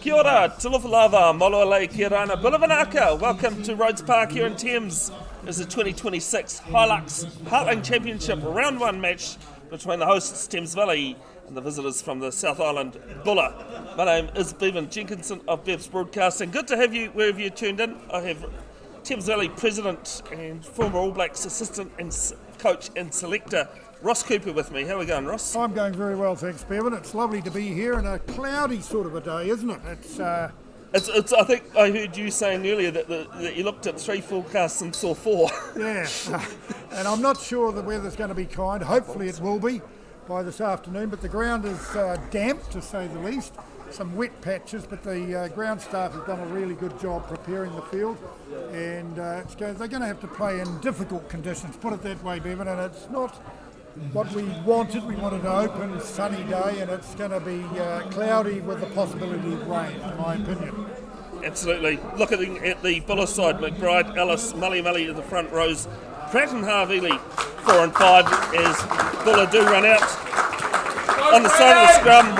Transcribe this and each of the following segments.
Kia ora, Tulufalava, Moloale, Kia rana, Bulavanaka. Welcome to Rhodes Park here in Thames. It's the 2026 Hilux Heartland Championship Round 1 match between the hosts Thames Valley and the visitors from the South Island, Bulla. My name is Bevan Jenkinson of Bev's Broadcasting. Good to have you wherever you're tuned in. I have Thames Valley President and former All Blacks assistant and coach and selector Ross Cooper with me. How are we going, Ross? I'm going very well, thanks, Bevan. It's lovely to be here in a cloudy sort of a day, isn't it? It's I think I heard you saying earlier that you looked at 3 forecasts and saw 4. Yeah, and I'm not sure the weather's going to be kind. Hopefully it will be by this afternoon, but the ground is damp, to say the least. Some wet patches, but the ground staff have done a really good job preparing the field, and they're going to have to play in difficult conditions, put it that way, Bevan, and it's not what we wanted. We wanted an open, sunny day, and it's going to be cloudy with the possibility of rain, in my opinion. Absolutely. Looking at the Bulla side, McBride, Ellis, Mully in the front rows, Pratt and Harvey 4 and 5 as Bulla do run out. On the side of the scrum,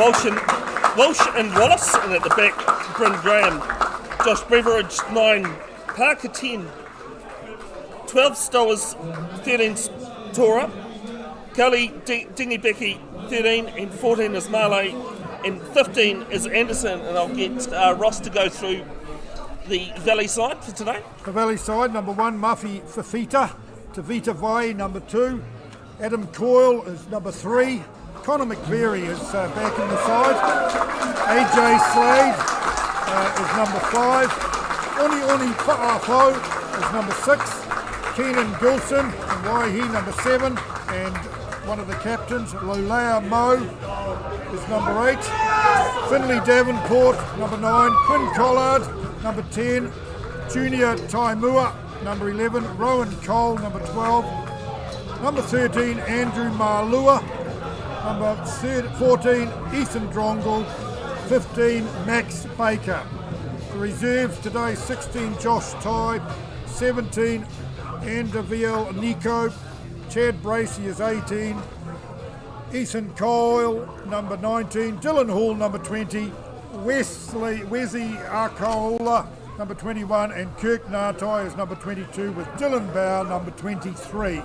Walsh and Wallace, and at the back, Bryn Graham, Josh Beveridge 9, Parker 10, 12 Stowers, 13 Tora, Kelly Dingy Becky 13, and 14 is Marley, and 15 is Anderson. And I'll get Ross to go through the Valley side for today. The Valley side, number 1, Muffy Fafita, Tavita Vai, number 2, Adam Coyle is number 3, Connor McVeary is back in the side, AJ Slade is number 5, Oni Pa'afo is number 6, Keenan Gilson and Waihi number 7, and one of the captains, Lolea Mo, is number 8. Finley Davenport, number 9. Quinn Collard, number 10. Junior Taimua, number 11. Rowan Cole, number 12. Number 13, Andrew Marlua. Number 14, Ethan Drongle. 15, Max Baker. The reserves today, 16, Josh Tye. 17, Andaviel Nico. Chad Bracey is 18, Ethan Coyle, number 19, Dylan Hall, number 20, Wesley Arcola, number 21, and Kirk Nartai is number 22, with Dylan Bower, number 23.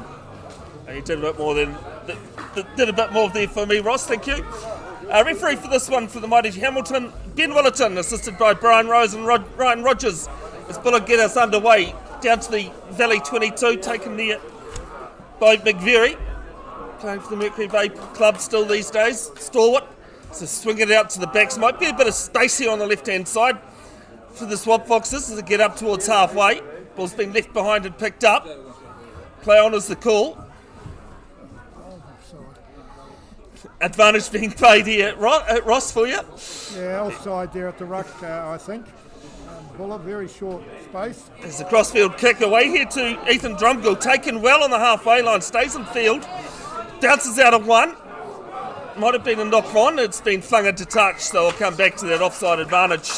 You did a bit more there for me, Ross, thank you. Referee for this one for the Mighty Hamilton, Ben Willerton, assisted by Brian Rose and Ryan Rogers, as Bulla get us underway down to the Valley 22, taken there by McVeary, playing for the Mercury Bay Club still these days, stalwart. So swing it out to the backs. Might be a bit of space here on the left-hand side for the Swamp Foxes as they get up towards halfway. Ball's been left behind and picked up. Play on is the call. Advantage being played here. Ross, for you? Yeah, offside there at the ruck, I think. Bulla, very short space. There's a crossfield kick away here to Ethan Drumgill, taken well on the halfway line, stays in field, bounces out of one. Might have been a knock on, it's been flung into touch, so I'll come back to that offside advantage.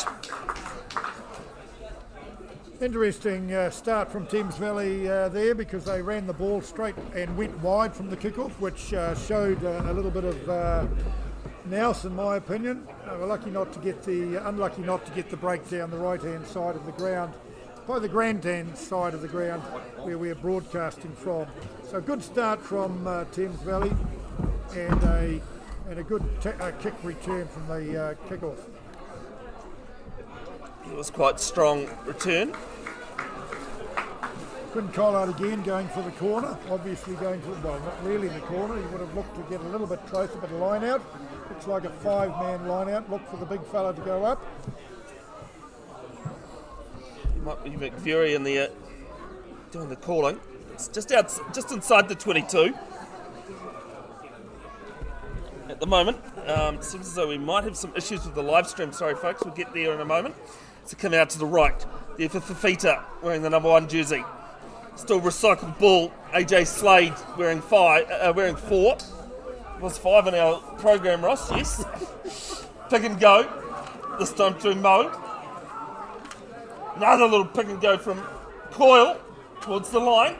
Interesting start from Thames Valley there, because they ran the ball straight and went wide from the kickoff, which showed a little bit of nous, in my opinion. We're unlucky not to get the break down the right-hand side of the ground, by the grandstand side of the ground where we're broadcasting from. So a good start from Thames Valley, and a good kick return from the kickoff. It was quite strong return. Quinn Collard again going for the corner, obviously going for, well, not really the corner. He would have looked to get a little bit closer, but a line out. Looks like a 5-man line out. Look for the big fella to go up. Might be McVeary in there doing the calling. It's just inside the 22 at the moment. It seems as though we might have some issues with the live stream. Sorry, folks, we'll get there in a moment. So come out to the right. There for Fafita, wearing the number 1 jersey. Still recycled ball. AJ Slade wearing 4. It was 5 in our program, Ross. Yes. Pick and go. This time through Mo. Another little pick and go from Coyle towards the line.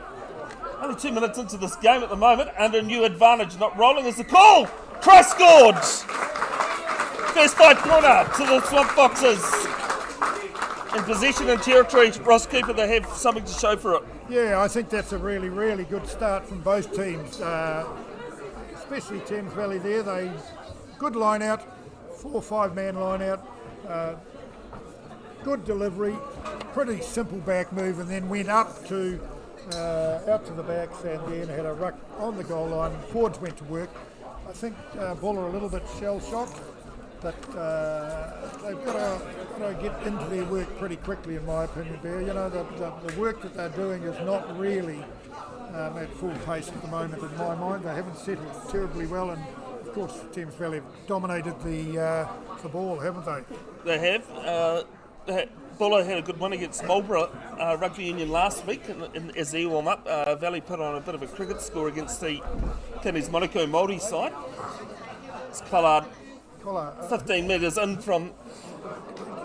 Only 2 minutes into this game at the moment, under a new advantage. Not rolling is the call. Christ scored. First 5 corner to the Swamp Foxes. In possession and territory, Ross Cooper, they have something to show for it. Yeah, I think that's a really, really good start from both teams, especially Thames Valley there. They good line out, 4 or 5 man line out, good delivery, pretty simple back move, and then went up to out to the backs and then had a ruck on the goal line. Forwards went to work. I think Buller a little bit shell shocked, but they've got to get into their work pretty quickly, in my opinion. Bear, you know, the work that they're doing is not really at full pace at the moment. In my mind, they haven't settled terribly well, and of course, Thames Valley have dominated the ball, haven't they? They have. Buller had a good win against Marlborough Rugby Union last week as they warm up. Valley put on a bit of a cricket score against the Kidneys Monaco Māori side. It's Collard 15 metres in from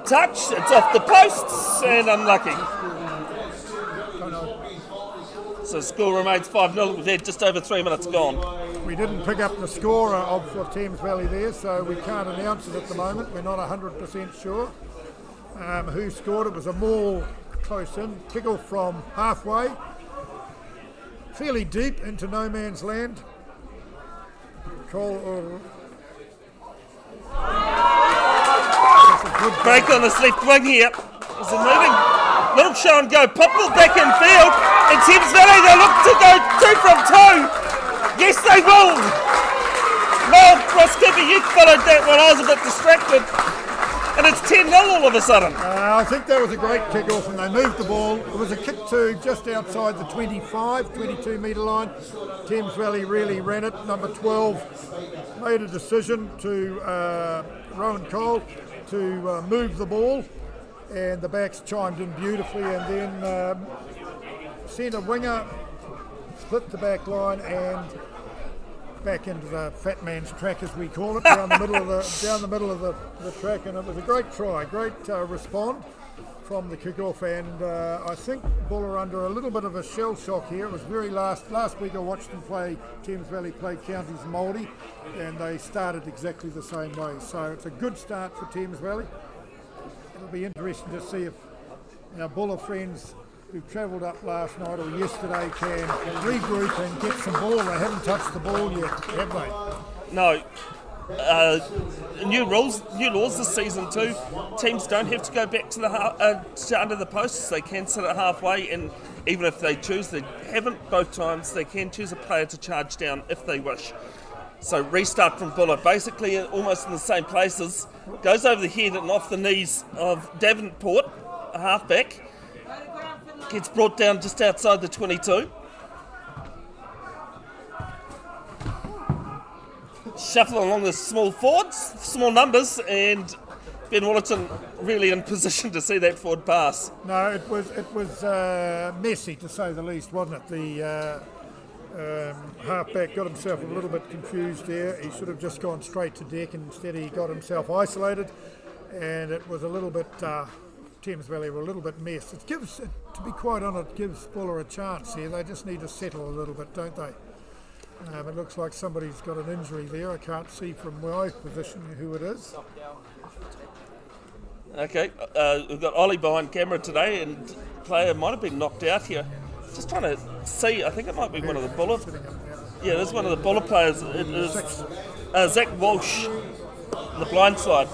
touch. It's off the posts and unlucky. So score remains 5-0. We've had just over 3 minutes gone. We didn't pick up the scorer for Thames Valley there, so we can't announce it at the moment. We're not 100% sure who scored. It was a maul close in. Kick-off from halfway. Fairly deep into no man's land. Break on this left wing here. There's a moving little show and go. Popple back in field. And Thames Valley, they look to go 2 from 2. Yes, they will. No, Ross Cooper, you followed that one. I was a bit distracted. And it's 10-0 all of a sudden. I think that was a great kick-off, and they moved the ball. It was a kick to just outside the 22 metre line. Thames Valley really ran it. Number 12 made a decision to Rowan Cole to move the ball, and the backs chimed in beautifully, and then centre winger split the back line and back into the fat man's track, as we call it, down the middle of the track, and it was a great try, great respond from the kick-off, and I think Buller under a little bit of a shell shock here. It was very last week I watched them play, Thames Valley play Counties Māori, and they started exactly the same way, so it's a good start for Thames Valley. It'll be interesting to see if our Buller friends who've travelled up last night or yesterday can regroup and get some ball. They haven't touched the ball yet, have they? No. New laws this season too. Teams don't have to go back to to under the posts. They can sit at halfway, and even if they choose, they haven't both times, they can choose a player to charge down if they wish. So restart from Buller, basically almost in the same places, goes over the head and off the knees of Davenport, a halfback. Gets brought down just outside the 22. Shuffle along the small forwards, small numbers, and Ben Wallerton really in position to see that forward pass. No, it was messy to say the least, wasn't it? The halfback got himself a little bit confused there. He should have just gone straight to deck, and instead he got himself isolated, and it was a little bit. Thames Valley were a little bit messed. It gives, to be quite honest, gives Buller a chance here. They just need to settle a little bit, don't they? It looks like somebody's got an injury there. I can't see from my position who it is. Okay, we've got Ollie behind camera today, and player might have been knocked out here. Just trying to see, I think it might be one of the Buller. Yeah, it is one of the Buller players. It is Zach Walsh, the blind side.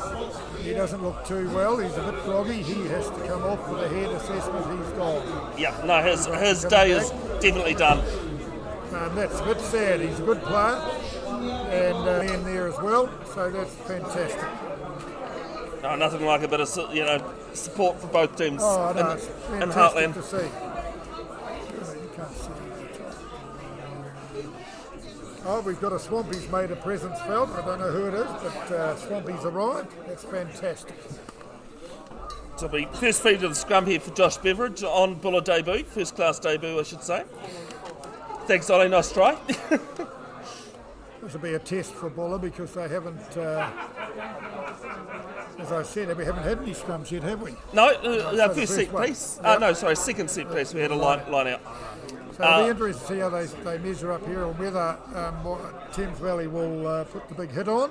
He doesn't look too well. He's a bit groggy. He has to come off with a head assessment. He's gone. Yeah, no, his day is definitely done. That's a bit sad. He's a good player, and in there as well. So that's fantastic. No, nothing like a bit of support for both teams it's in fantastic Heartland. to see. You can't see it. Oh, we've got a Swampy's made a presence felt. I don't know who it is, but Swampy's arrived. That's fantastic. So it'll be first feed of the scrum here for Josh Beveridge on Buller debut, first class debut I should say. Thanks Ollie, nice try. This will be a test for Buller because they haven't, as I said, we haven't had any scrums yet, have we? No, first set piece. Yep. Second set piece. We had a line out. So it'll be interesting to see how they measure up here, or whether Thames Valley will put the big hit on.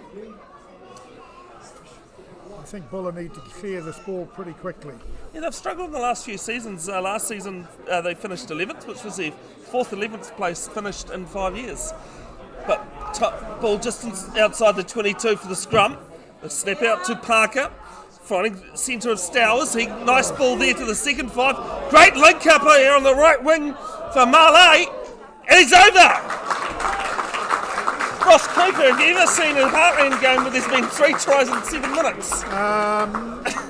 think Buller need to clear this ball pretty quickly. Yeah, they've struggled in the last few seasons. Last season they finished 11th, which was their 4th 11th place finished in 5 years. But ball just outside the 22 for the scrum. The snap out to Parker, finding centre of Stowers. Nice ball there to the second 5. Great link up here on the right wing for Malay. And he's over! Ross Cooper, have you ever seen a Heartland game where there's been 3 tries in 7 minutes?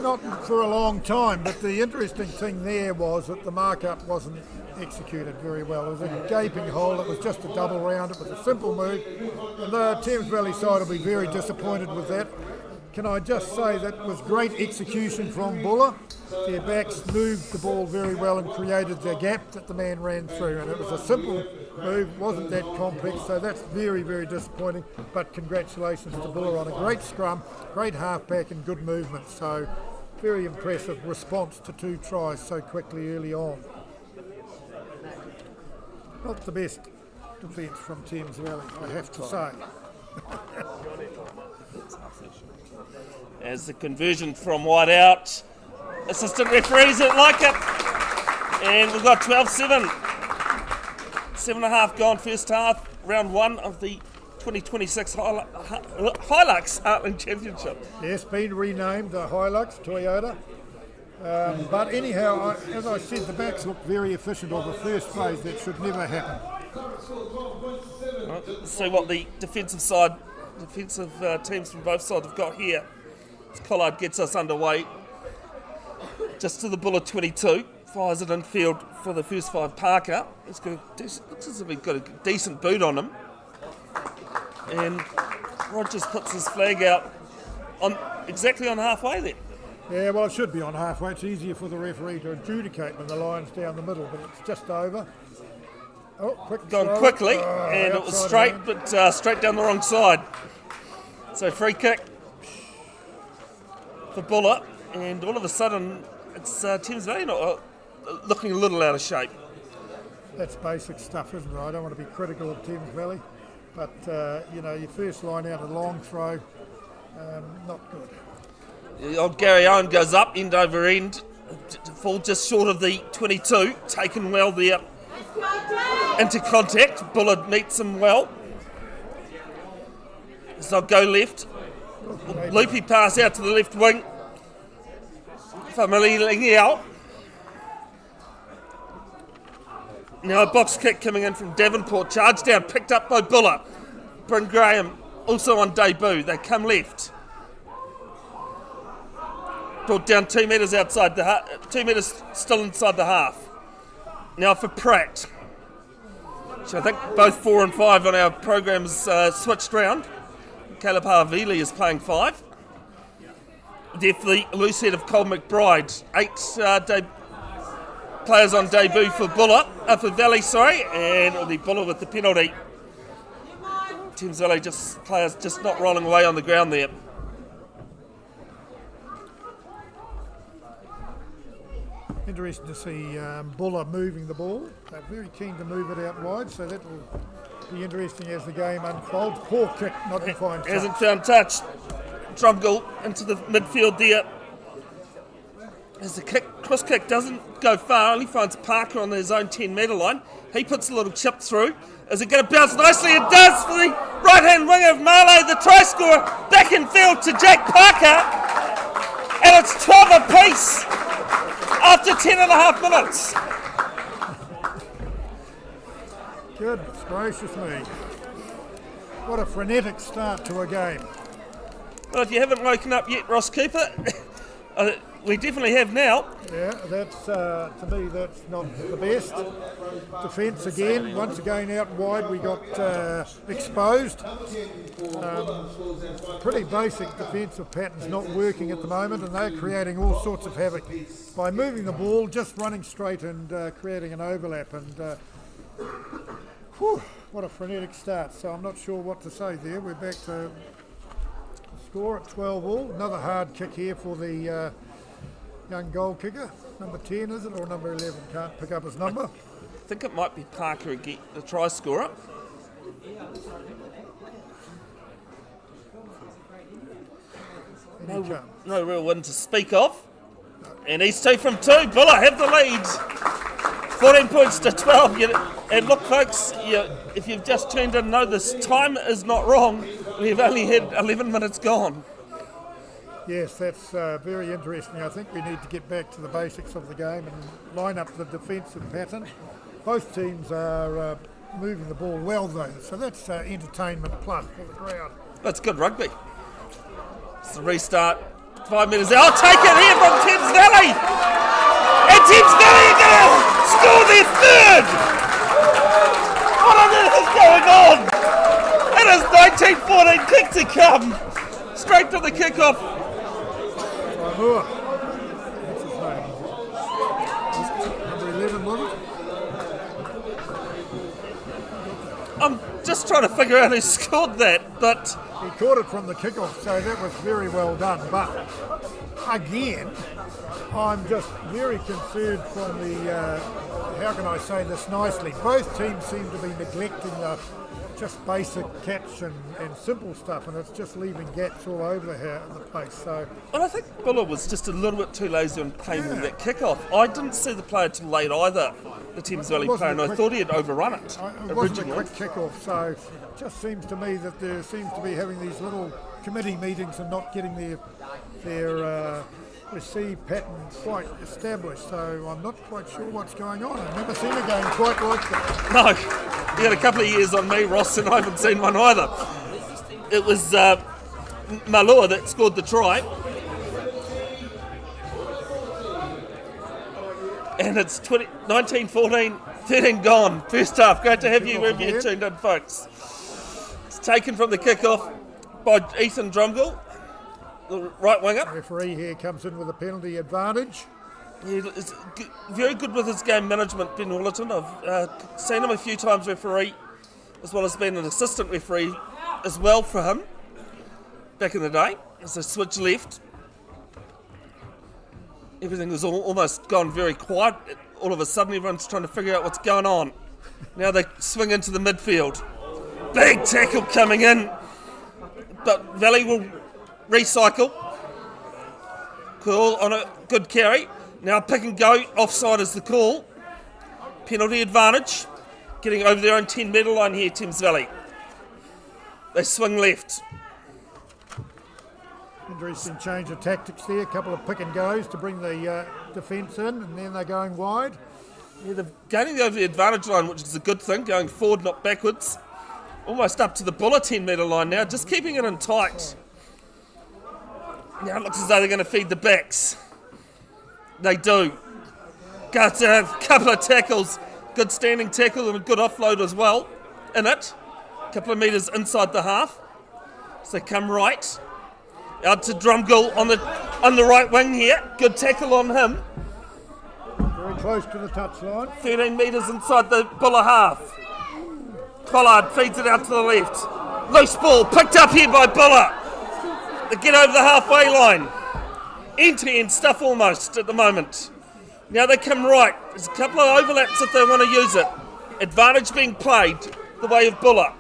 Not for a long time, but the interesting thing there was that the markup wasn't executed very well. It was a gaping hole. It was just a double round. It was a simple move, and the Thames Valley side will be very disappointed with that. Can I just say that was great execution from Buller. Their backs moved the ball very well and created the gap that the man ran through, and it was a simple move, wasn't that complex, so that's very, very disappointing, but congratulations to Buller on a great scrum, great halfback and good movement, so very impressive response to 2 tries so quickly early on. Not the best defence from Thames Valley, I have to say. As the conversion from wide out, assistant referees don't like it, and we've got 12-7. 7.5 gone first half, round 1 of the 2026 Hilux Heartland Championship. Yes, been renamed the Hilux Toyota. But anyhow, as I said, the backs look very efficient on the first phase. That should never happen. Right, let's see what the defensive teams from both sides have got here. As Collard gets us underway, just to the Buller 22, fires it infield for the first 5. Parker, looks as if he's got a decent boot on him, and Rogers puts his flag out exactly on halfway there. Yeah, well, it should be on halfway. It's easier for the referee to adjudicate when the line's down the middle, but it's just over. Oh, quick Gone throw. quickly, and it was straight, but straight down the wrong side. So free kick for Buller, and all of a sudden it's Thames Valley looking a little out of shape. That's basic stuff, isn't it? I don't want to be critical of Thames Valley, but your first line out, a long throw, not good. Old Gary Owen goes up, end over end, to fall just short of the 22, taken well there into contact. Buller meets him well. So go left. Loopy pass out to the left wing. Family out. Now a box kick coming in from Davenport. Charge down, picked up by Buller. Bryn Graham also on debut. They come left. Brought down 2 metres outside the 2 metres still inside the half. Now for Pratt. So I think both 4 and 5 on our program's switched round. Caleb Harvili is playing 5. There for the loose head of Cole McBride. 8 players on debut for for Valley, and it'll be Buller with the penalty. Thames Valley players just not rolling away on the ground there. Interesting to see Buller moving the ball. They're very keen to move it out wide, so that will be interesting as the game unfolds. Poor kick, not to find touch. Hasn't found touch. Drumgold into the midfield there. As the cross kick doesn't go far, only finds Parker on his own 10-metre line. He puts a little chip through. Is it going to bounce nicely? It does for the right-hand wing of Marlow, the try scorer, back in field to Jack Parker. And it's 12 apiece after 10.5 minutes. Goodness gracious me. What a frenetic start to a game. Well, if you haven't woken up yet, Ross Cooper, we definitely have now. Yeah, that's to me that's not the best. Defence again, once again out wide we got exposed. Pretty basic defensive patterns not working at the moment, and they're creating all sorts of havoc by moving the ball, just running straight and creating an overlap. And what a frenetic start. So I'm not sure what to say there. We're back to score at 12-all. Another hard kick here for the young goal kicker. Number 10, is it, or number 11? Can't pick up his number. I think it might be Parker again, the try scorer. he comes. No real win to speak of. And he's 2 from 2. Buller have the lead. 14 points to 12. And look, folks, if you've just tuned in, know this time is not wrong. We've only had 11 minutes gone. Yes, that's very interesting. I think we need to get back to the basics of the game and line up the defensive pattern. Both teams are moving the ball well, though, so that's entertainment plus for the crowd. That's good rugby. It's the restart. 5 metres out. I'll take it here from Thames Valley. And Thames Valley are going to score their third. What on earth is going on? It is 19-14 kick to come. Straight to the kickoff. Moore. What's his name? Number 11, was it? I'm just trying to figure out who scored that, but He caught it from the kickoff, so that was very well done. But again, I'm just very concerned from the, how can I say this nicely, both teams seem to be neglecting the just basic catch and simple stuff, and it's just leaving gaps all over the place. So, I think Buller was just a little bit too lazy on playing with that kickoff. I didn't see the player too late either, the Thames Valley player, and I thought he had overrun it. It wasn't a quick kickoff, so it just seems to me that there seems to be having these little committee meetings and not getting their receive pattern quite established. So I'm not quite sure what's going on. I've never seen a game quite like that. No, he had a couple of years on me, Ross, and I haven't seen one either. It was Malua that scored the try. And it's 19-14, 13 gone. First half. Great to have you wherever you're tuned in, folks. It's taken from the kickoff by Ethan Drumgoole, the right winger. The referee here comes in with a penalty advantage. He's very good with his game management, Ben Wallerton. I've seen him a few times referee, as well as being an assistant referee as well for him back in the day. As they switch left, everything was almost gone very quiet. All of a sudden, everyone's trying to figure out what's going on. Now they swing into the midfield. Big tackle coming in, but Valley will recycle. Cool on a good carry. Now pick and go, offside is the call. Penalty advantage. Getting over their own 10-metre line here, Thames Valley. They swing left. Interesting change of tactics there. A couple of pick and goes to bring the defence in, and then they're going wide. Yeah, they're gaining over the advantage line, which is a good thing. Going forward, not backwards. Almost up to the Buller 10-metre line now. Just keeping it in tight. Now it looks as though they're going to feed the backs. They do. Got a couple of tackles. Good standing tackle and a good offload as well in it. A couple of metres inside the half. So they come right. Out to Drumgoole on the right wing here. Good tackle on him. Very close to the touchline. 13 metres inside the Buller half. Pollard feeds it out to the left. Loose ball picked up here by Buller. They get over the halfway line. End-to-end stuff almost at the moment. Now they come right. There's a couple of overlaps if they want to use it. Advantage being played the way of Buller.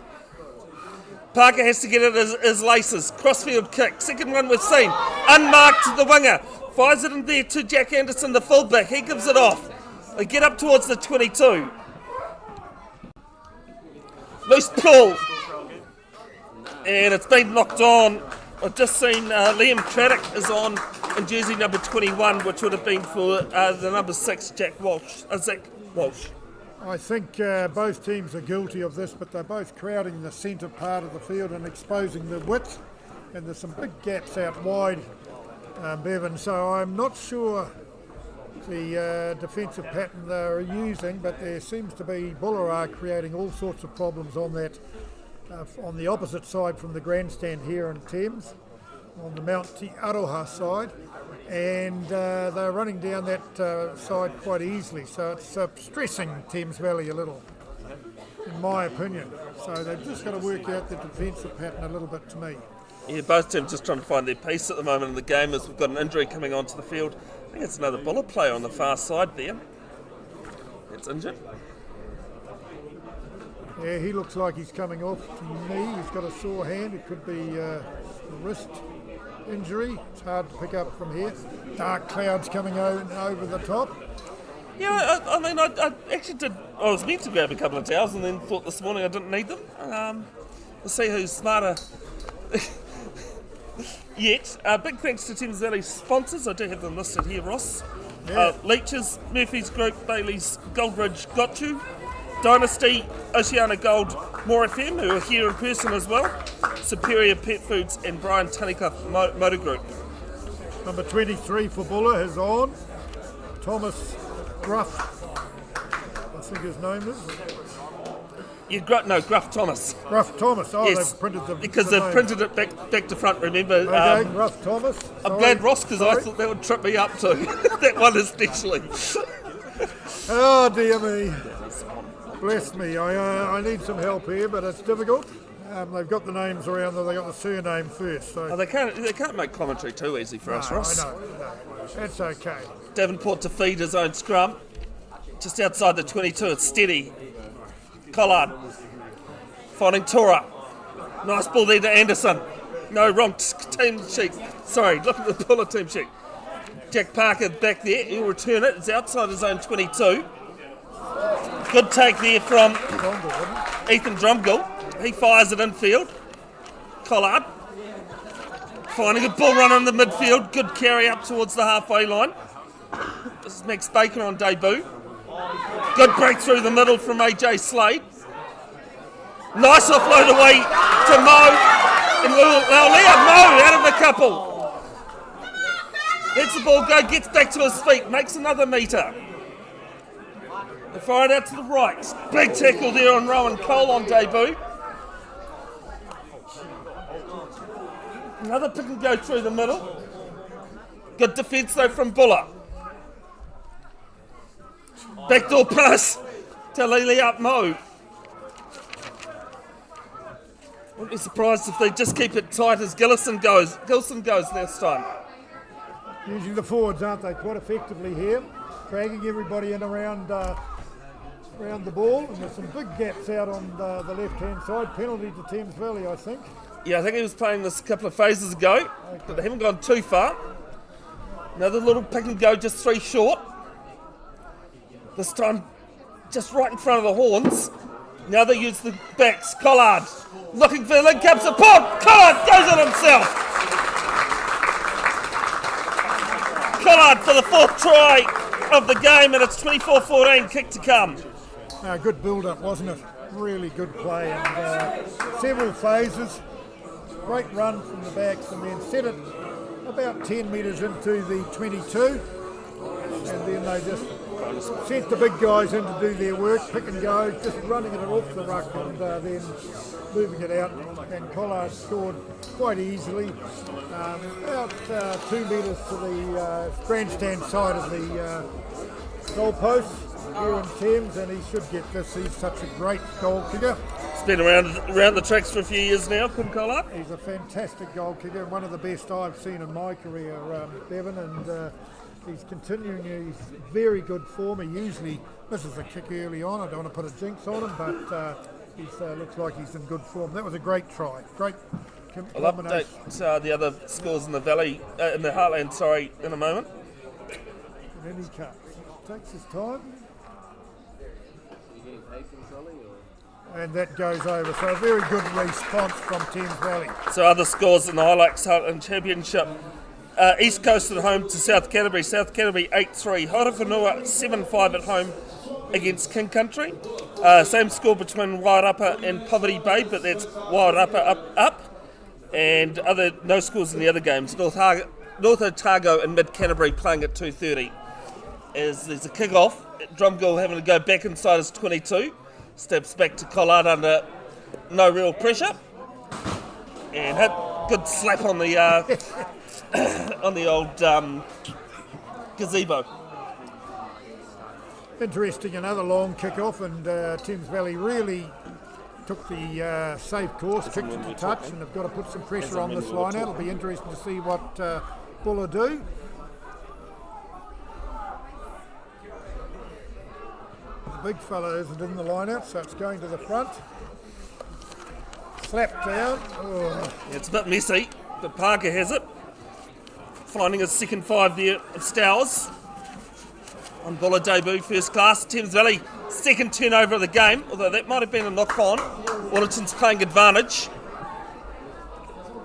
Parker has to get it as laces. Crossfield kick. Second one we've seen. Unmarked to the winger. Fires it in there to Jack Anderson, the fullback. He gives it off. They get up towards the 22. Loose pull. And it's been knocked on. I've just seen Liam Craddock is on in jersey number 21, which would have been for the number 6, Zach Walsh. I think both teams are guilty of this, but they're both crowding the centre part of the field and exposing the width, and there's some big gaps out wide, Bevan, so I'm not sure the defensive pattern they're using, but there seems to be Buller are creating all sorts of problems on that, on the opposite side from the grandstand here in Thames, on the Mount Te Aroha side, and they're running down that side quite easily, so it's stressing Thames Valley a little, in my opinion. So they've just got to work out the defensive pattern a little bit to me. Yeah, both teams just trying to find their pace at the moment in the game as we've got an injury coming onto the field. I think it's another Buller player on the far side there. It's injured. Yeah, he looks like he's coming off to me. He's got a sore hand. It could be the wrist injury. It's hard to pick up from here. Dark clouds coming over the top. Yeah, I mean, I actually did. I was meant to grab a couple of towels, and then thought this morning I didn't need them. We'll see who's smarter. Yet, big thanks to Thames Valley sponsors. I do have them listed here, Ross. Yeah. Leeches, Murphy's Group, Bailey's, Goldridge, Got You, Dynasty, Oceana Gold, More FM, who are here in person as well, Superior Pet Foods, and Brian Tunnicliffe Motor Group. Number 23 for Buller is on. Thomas Gruff, I think his name is. Yeah, Gruff Thomas. Gruff Thomas. Oh, Yes, they've printed the because the they've name. printed it back to front. Remember, Okay, Gruff Thomas. I'm glad Ross, because I thought that would trip me up too. That one especially. Oh dear me. Bless me. I need some help here, but it's difficult. They've got the names around them. They got the surname first. So They can't make commentary too easy for us, Ross. I know. That's okay. Davenport to feed his own scrum. Just outside the 22, it's steady. Collard. Finding Tora. Nice ball there to Anderson. No, wrong team sheet. Sorry, look at the Buller team sheet. Jack Parker back there. He'll return it. It's outside his own 22. Good take there from Ethan Drumgill. He fires it infield. Collard. Finding a bull runner in the midfield. Good carry up towards the halfway line. This is Max Baker on debut. Good break through the middle from AJ Slade. Nice offload away to Mo. And Leah Mo out of the couple. Lets the ball go, gets back to his feet, makes another metre. They fire it out to the right. Big tackle there on Rowan Cole on debut. Another pick and go through the middle. Good defence though from Buller. Backdoor pass to Lili up Mo. Wouldn't be surprised if they just keep it tight as Gilson goes this time. Using the forwards, aren't they, quite effectively here. Dragging everybody in around the ball. And there's some big gaps out on the left-hand side. Penalty to Thames Valley, I think. Yeah, I think he was playing this a couple of phases ago, but they haven't gone too far. Another little pick and go, just 3 short. This time, just right in front of the horns. Now they use the backs. Collard looking for the link up support. Collard goes it himself. Collard for the 4th try of the game, and it's 24-14, kick to come. Good build-up, wasn't it? Really good play, and several phases. Great run from the backs, and then set it about 10 metres into the 22, and then they just sent the big guys in to do their work, pick and go, just running it off the ruck and then moving it out. And Collard scored quite easily, about 2 metres to the grandstand side of the goal post here in Thames, and he should get this. He's such a great goal kicker. He's been around the tracks for a few years now, Kim Collard. He's a fantastic goal kicker, one of the best I've seen in my career, Bevan, and he's continuing his very good form. He usually misses a kick early on. I don't want to put a jinx on him, but he looks like he's in good form. That was a great try. Great I'll combination. update the other scores in the Valley, in the Heartland, in a moment. And then he cuts. Takes his time. And that goes over. So a very good response from Thames Valley. So other scores in the Hilux Heartland Championship. East Coast at home to South Canterbury. South Canterbury 8-3. Horowhenua 7-5 at home against King Country. Same score between Wairarapa and Poverty Bay, but that's Wairarapa up. And no scores in the other games. North Otago and Mid Canterbury playing at 2:30. As there's a kick-off, Drumgill having to go back inside his 22. Steps back to Collard under no real pressure. And hit good slap on the on the old gazebo. Interesting, another long kick-off, and Thames Valley really took the safe course, kicked it to touch, and they've got to put some pressure on this line out. It'll be interesting to see what Buller do. The big fella isn't in the line out, so it's going to the front. Slap down. Oh. It's a bit messy, but Parker has it. finding his second 5 there of Stowers. On Buller debut, first class. Thames Valley, second turnover of the game, although that might have been a knock-on. Wellington's playing advantage.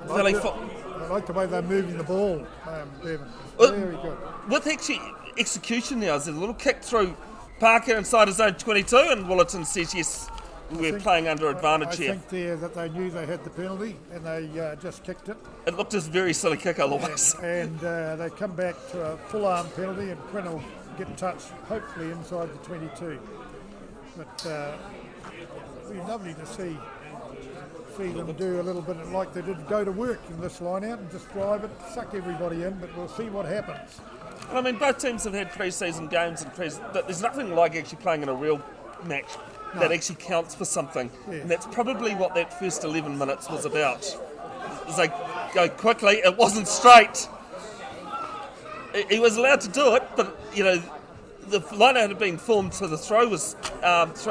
I like the way they're moving the ball, Bevan. Very good. With actually execution now, there's a little kick through Parker inside his own 22, and Wellington says, yes, we're playing under advantage here. I think there that they knew they had the penalty, and they just kicked it. It looked as a very silly kick otherwise. And they come back to a full-arm penalty, and Quinn will get touched, hopefully, inside the 22. But it'd be lovely to see them do a little bit like they did go to work in this line-out and just drive it, suck everybody in, but we'll see what happens. I mean, both teams have had pre-season games, but there's nothing like actually playing in a real match that actually counts for something. Yeah. And that's probably what that first 11 minutes was about. As they go quickly, it wasn't straight. He was allowed to do it, but, you know, the line-out had been formed, so the throw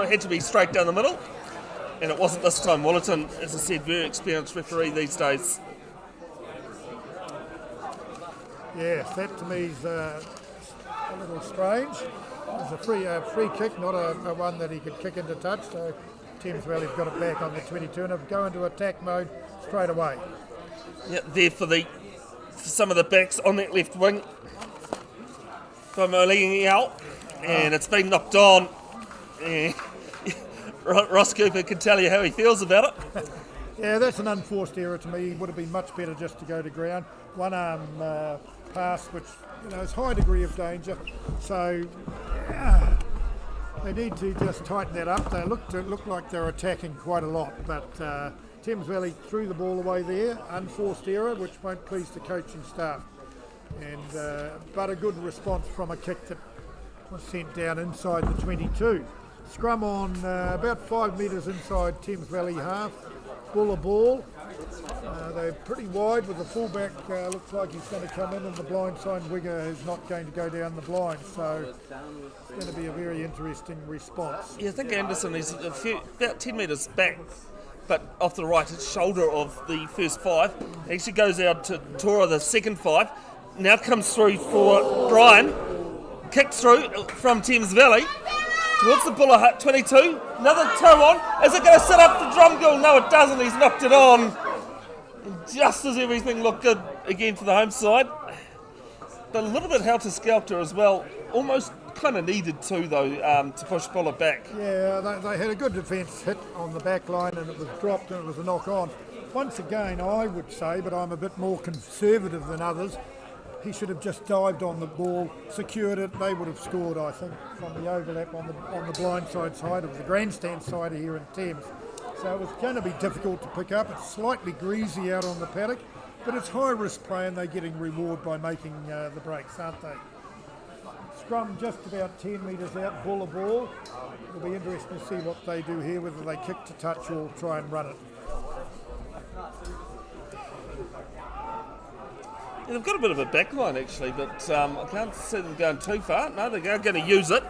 had to be straight down the middle. And it wasn't this time. Wellington, as I said, very experienced referee these days. Yes, that to me is a little strange. It's a free kick, not a one that he could kick into touch. So Thames Valley's got it back on the 22 and have go into attack mode straight away. Yeah, there for some of the backs on that left wing from leaning out, and it's been knocked on. Ross Cooper can tell you how he feels about it. Yeah, that's an unforced error to me. It would have been much better just to go to ground. One arm pass, which is high degree of danger. So they need to just tighten that up. They look like they're attacking quite a lot, but Thames Valley threw the ball away there. Unforced error, which won't please the coaching staff. And but a good response from a kick that was sent down inside the 22. Scrum on about 5 metres inside Thames Valley half. Buller ball. They're pretty wide with the fullback. Looks like he's going to come in, and the blindside winger is not going to go down the blind. So it's going to be a very interesting response. Yeah, I think Anderson is about 10 metres back, but off the right shoulder of the first 5. He actually goes out to Tora, the second 5. Now comes through for Brian. Kick through from Thames Valley. Towards the Buller Hut 22, another toe on. Is it going to set up the drum girl? No, it doesn't. He's knocked it on. Just as everything looked good again for the home side. But a little bit helter-skelter as well. Almost kind of needed to, though, to push Buller back. Yeah, they had a good defence hit on the back line, and it was dropped and it was a knock-on. Once again, I would say, but I'm a bit more conservative than others, he should have just dived on the ball, secured it. They would have scored, I think, from the overlap on the blindside side of the grandstand side here in Thames. So it was going to be difficult to pick up. It's slightly greasy out on the paddock, but it's high risk play, and they're getting reward by making the breaks, aren't they? Scrum just about 10 metres out, Buller ball. It'll be interesting to see what they do here, whether they kick to touch or try and run it. Yeah, they've got a bit of a backline actually, but I can't see them going too far. No, they're going to use it.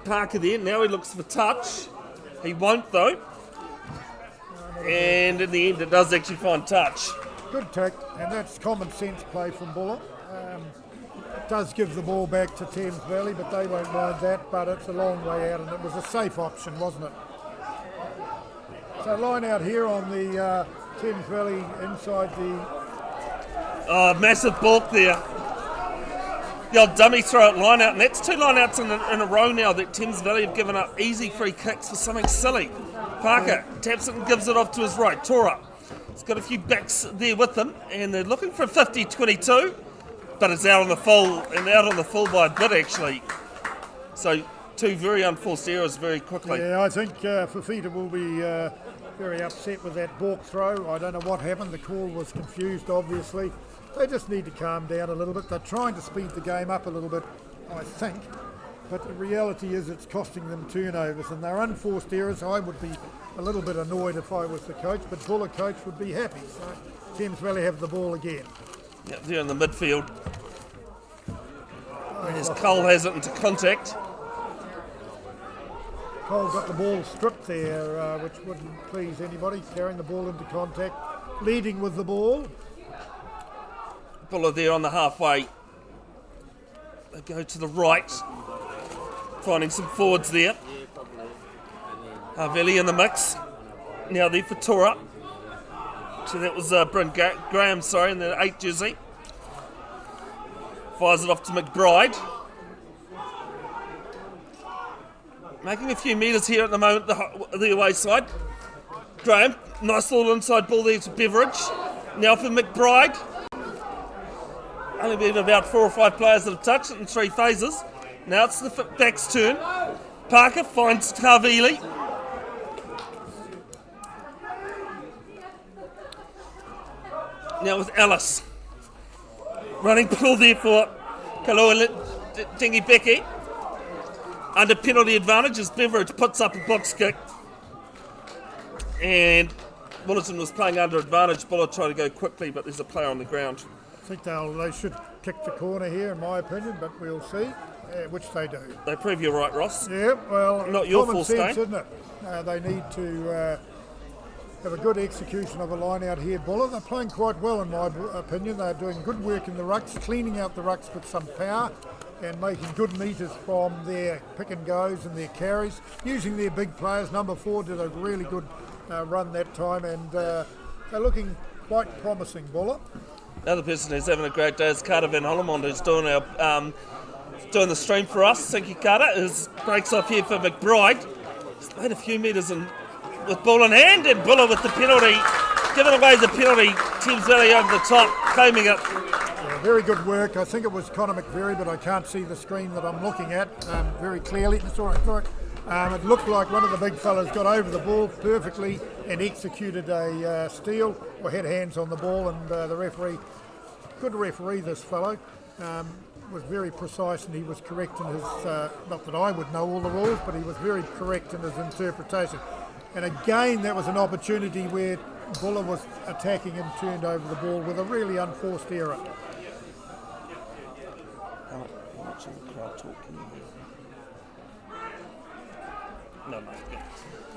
Parker there, now he looks for touch. He won't though. And in the end it does actually find touch. Good tick, and that's common sense play from Buller. It does give the ball back to Thames Valley, but they won't mind that, but it's a long way out, and it was a safe option, wasn't it? So line out here on the Thames Valley inside the... Oh, massive balk there. The old dummy throw at line out, and that's 2 line outs in a row now that Thames Valley have given up easy free kicks for something silly. Parker taps it and gives it off to his right. Tora. He's got a few backs there with him, and they're looking for a 50-22, but it's out on the full by a bit actually. So 2 very unforced errors very quickly. Yeah, I think Fafita will be very upset with that balk throw. I don't know what happened. The call was confused, obviously. They just need to calm down a little bit. They're trying to speed the game up a little bit, I think. But the reality is it's costing them turnovers, and they're unforced errors. I would be a little bit annoyed if I was the coach, but Buller coach would be happy. So Thames Valley have the ball again. Yeah, there in the midfield. As Cole has it into contact. Cole got the ball stripped there, which wouldn't please anybody, carrying the ball into contact, leading with the ball. Buller there on the halfway. They go to the right, finding some forwards there. Havili in the mix. Now there for Tora. So that was Bryn Graham, in the 8 jersey. Fires it off to McBride. Making a few metres here at the moment, the away side. Graham, nice little inside ball there to Beveridge. Now for McBride. Only been about 4 or 5 players that have touched it in 3 phases. Now it's the back's turn. Parker finds Havili. Now with Ellis. Running pull there for Kalua Dingy Becky. Under penalty advantage as Beveridge puts up a box kick. And Bulletin was playing under advantage. Buller tried to go quickly, but there's a player on the ground. I think they should kick the corner here, in my opinion, but we'll see, which they do. They prove you're right, Ross. Yeah, well, not your common full sense, game. isn't it? They need to have a good execution of a line out here, Buller. They're playing quite well, in my opinion. They're doing good work in the rucks, cleaning out the rucks with some power and making good metres from their pick and goes and their carries, using their big players. Number 4 did a really good run that time, and they're looking quite promising, Buller. Another person who's having a great day is Carter Van Hollemond, who's doing doing the stream for us. Thank you, Carter. Breaks off here for McBride. He's made a few metres with ball in hand, and Buller with the penalty, giving away the penalty. Thames Valley over the top, claiming it. Yeah, very good work. I think it was Connor McVeary, but I can't see the screen that I'm looking at very clearly. It's all right. It looked like one of the big fellas got over the ball perfectly and executed a steal or had hands on the ball, and the referee, good referee this fellow, was very precise, and he was correct in his, not that I would know all the rules, but he was very correct in his interpretation. And again, that was an opportunity where Buller was attacking and turned over the ball with a really unforced error.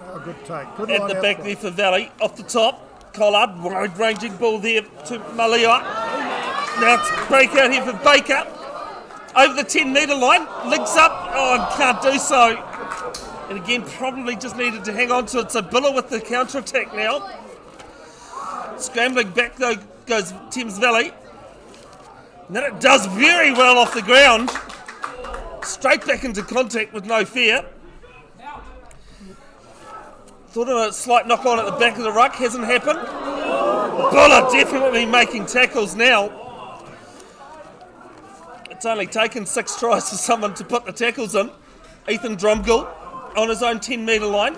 Oh, good take. Good At the back there for Valley, off the top. Collard, wide-ranging ball there to Malia. Now it's breakout here for Baker. Over the 10-metre line, links up. Oh, and can't do so. And again, probably just needed to hang on to it. So Buller with the counter-attack now. Scrambling back though goes Thames Valley. And then it does very well off the ground. Straight back into contact with no fear. Thought of a slight knock on at the back of the ruck, hasn't happened. Buller definitely making tackles now. It's only taken 6 tries for someone to put the tackles in. Ethan Drumgill on his own 10-metre line.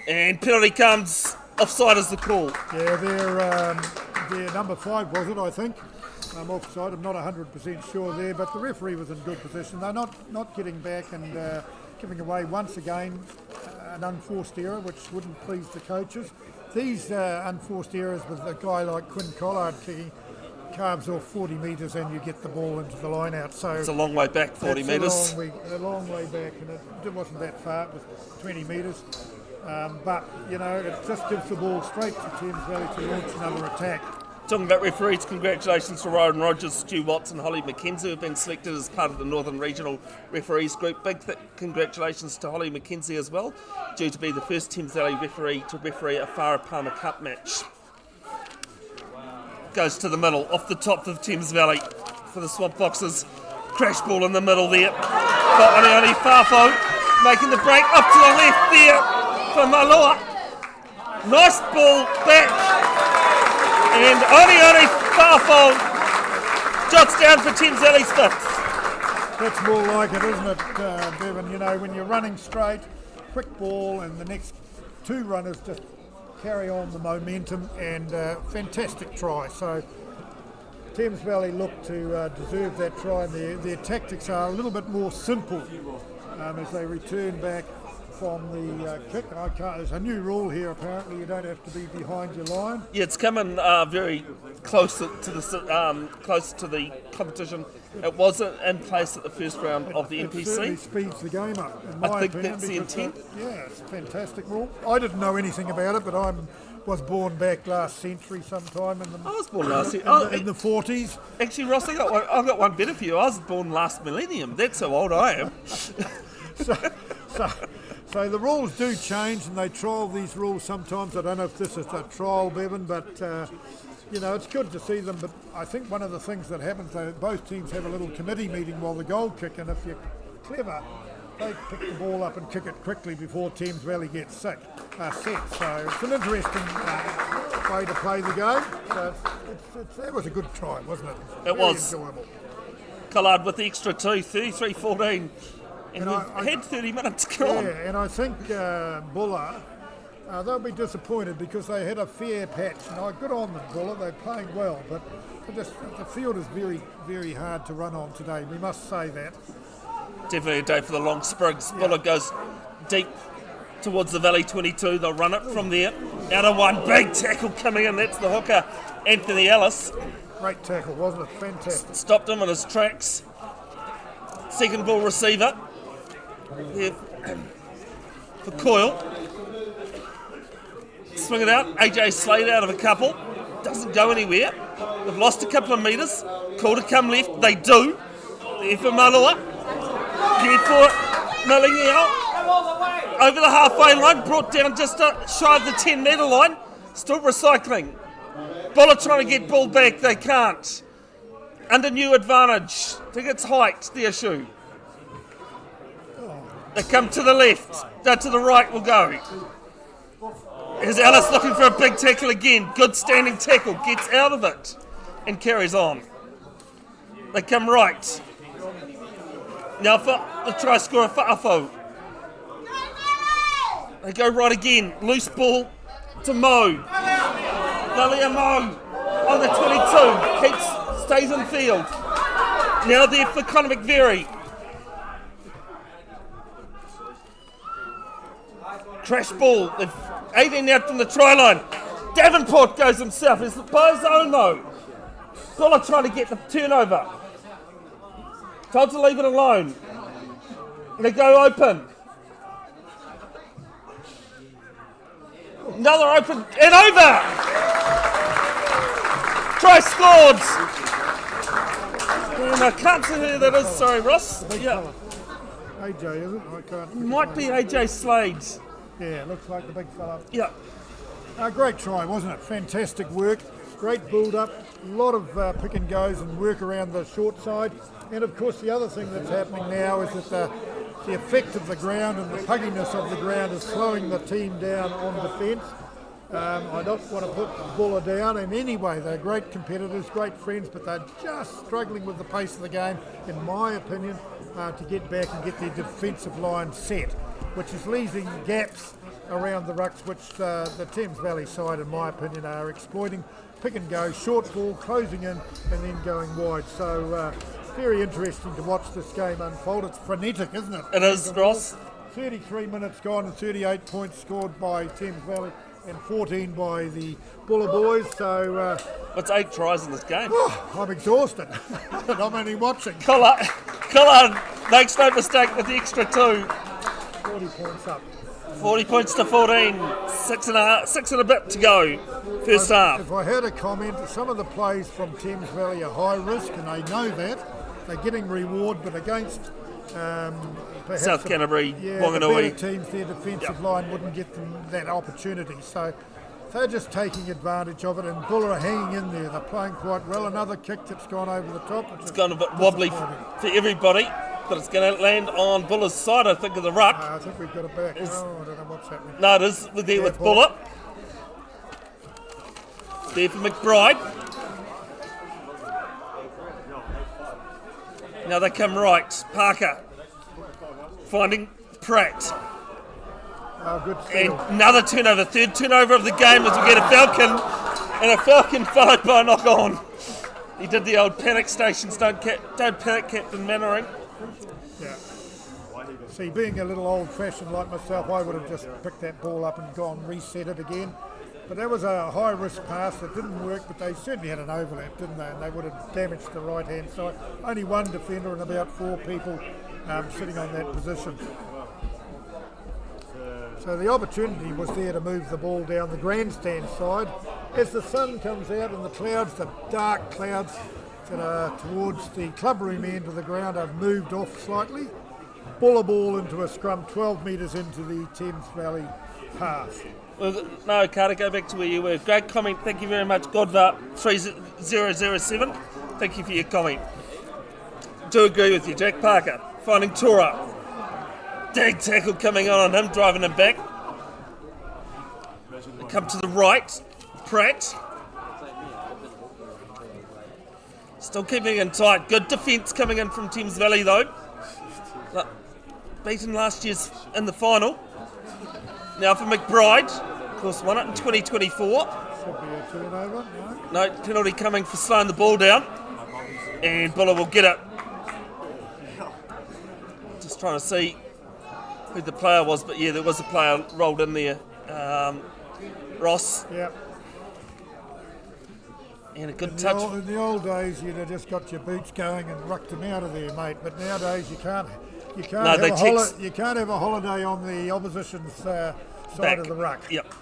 And penalty comes, offside is the call. Yeah, their number 5 was it, I think. Offside, I'm not 100% sure there, but the referee was in good position. They're not getting back and giving away once again an unforced error, which wouldn't please the coaches. These unforced errors with a guy like Quinn Collard kicking carves off 40 metres and you get the ball into the line out. So it's a long way back, 40 metres. A long way back, and it wasn't that far, it was 20 metres. But, you know, it just gives the ball straight to Thames Valley to launch another attack. Talking about referees, congratulations to Ryan Rogers, Stu Watts and Holly McKenzie who have been selected as part of the Northern Regional Referees Group. Big congratulations to Holly McKenzie as well, due to be the first Thames Valley referee to referee a Whara Palmer Cup match. Goes to the middle, off the top of Thames Valley for the Swamp Foxes. Crash ball in the middle there. Whaonioni Farfo making the break up to the left there for Malua. Nice ball back. And Whaonioni Farfo jots down for Thames Valley's 5th. That's more like it, isn't it, Bevan? You know, when you're running straight, quick ball, and the next 2 runners just carry on the momentum, and fantastic try. So Thames Valley look to deserve that try, and their tactics are a little bit more simple as they return back from the kick. There's a new rule here. Apparently, you don't have to be behind your line. Yeah, it's coming very close to the competition. It wasn't in place at the first round of the It NPC. certainly speeds the game up. In my I think opinion, that's the because, intent. it's a fantastic rule. I didn't know anything about it, but I was born back last century sometime in the I was born last year. in the 40s. Actually, Ross, I got one better for you. I was born last millennium. That's how old I am. So the rules do change, and they trial these rules sometimes. I don't know if this is a trial, Bevan, but it's good to see them. But I think one of the things that happens, both teams have a little committee meeting while the goal kick, and if you're clever, they pick the ball up and kick it quickly before Thames Valley gets set. So it's an interesting way to play the game. So that was a good try, wasn't it? It was. Enjoyable. Collard with the extra 2, 33-14. And we've had 30 minutes gone. Yeah, and I think Buller, they'll be disappointed because they had a fair patch. And good on them, Buller. They're playing well, but the field is very, very hard to run on today. We must say that. Definitely a day for the long sprigs. Yeah. Buller goes deep towards the Valley 22. They'll run it from there. Out of one. Big tackle coming in. That's the hooker, Anthony Ellis. Great tackle, wasn't it? Fantastic. Stopped him in his tracks. Second ball receiver. Here for Coyle. Swing it out. AJ Slade out of a couple. Doesn't go anywhere. They've lost a couple of metres. Call to come left. They do. There for Malua. Here for Malingiel. Over the halfway line. Brought down just shy of the 10 metre line. Still recycling. Buller trying to get ball back. They can't. Under new advantage. I think it's height, the issue. They come to the left. No, to the right will go. Here's Ellis looking for a big tackle again. Good standing tackle. Gets out of it and carries on. They come right. Now for the try scorer for Uffo. They go right again. Loose ball to Mo. Lalia Mo on the 22. Stays in field. Now there for Conor McVeary. Crash ball. They've 18 out from the try line. Davenport goes himself. He's by his own though. Buller trying to get the turnover. Told to leave it alone. They go open. Another open and over. Try scored. And I can't see who that is. Sorry, Ross. Yeah. AJ, is it? I can't. Might be AJ Slade. Yeah, looks like the big fella. Yeah. Great try, wasn't it? Fantastic work. Great build-up. A lot of pick and goes and work around the short side. And of course, the other thing that's happening now is that the effect of the ground and the pugginess of the ground is slowing the team down on defence. I don't want to put Buller down in any way. They're great competitors, great friends, but they're just struggling with the pace of the game, in my opinion, to get back and get their defensive line set, which is leaving gaps around the rucks, which the Thames Valley side, in my opinion, are exploiting. Pick and go, short ball, closing in, and then going wide. So very interesting to watch this game unfold. It's frenetic, isn't it? It is, Ross. 33 minutes gone and 38 points scored by Thames Valley and 14 by the Buller boys. So it's 8 tries in this game. I'm exhausted. And I'm only watching. Collard makes no mistake with the extra 2. 40 points up. 40 points to 14. 6 and a bit to go. First half. If I heard a comment, some of the plays from Thames Valley are high risk, and they know that. They're getting reward, but against perhaps South Canterbury, the Wanganui better teams, their defensive line wouldn't get them that opportunity. So they're just taking advantage of it, and Buller are hanging in there. They're playing quite well. Another kick that's gone over the top. It's gone a bit wobbly for everybody, but it's going to land on Buller's side, I think, of the ruck. I think we've got it back. I don't know what's happening. No, it is there with Buller. There for McBride. Now they come right. Parker finding Pratt. Good and another turnover. Third turnover of the game as we get a Falcon. And a Falcon followed by a knock on. He did the old panic stations. Don't panic, Captain Mannering. Yeah. See, being a little old-fashioned like myself, I would have just picked that ball up and gone reset it again. But that was a high-risk pass that didn't work, but they certainly had an overlap, didn't they? And they would have damaged the right-hand side. Only one defender and about 4 people sitting on that position. So the opportunity was there to move the ball down the grandstand side. As the sun comes out and the clouds, the dark clouds that are towards the clubroom end of the ground have moved off slightly. Buller ball into a scrum 12 metres into the Thames Valley half. Well, no, Carter, go back to where you were. Great comment. Thank you very much. Godvar 3007. Thank you for your comment. Do agree with you. Jack Parker finding Tora. Dag tackle coming on him, driving him back. They come to the right. Pratt. Still keeping in tight. Good defence coming in from Thames Valley though. Beaten last year's in the final. Now for McBride. Of course, won it in 2024. Should be a turnover, No, penalty coming for slowing the ball down. And Buller will get it. Just trying to see who the player was, but yeah, there was a player rolled in there. Ross. Yep. And a good touch. In the old days, you'd have just got your boots going and rucked them out of there, mate. But nowadays, you can't. You can't have a holiday on the opposition's side back of the ruck. Yep.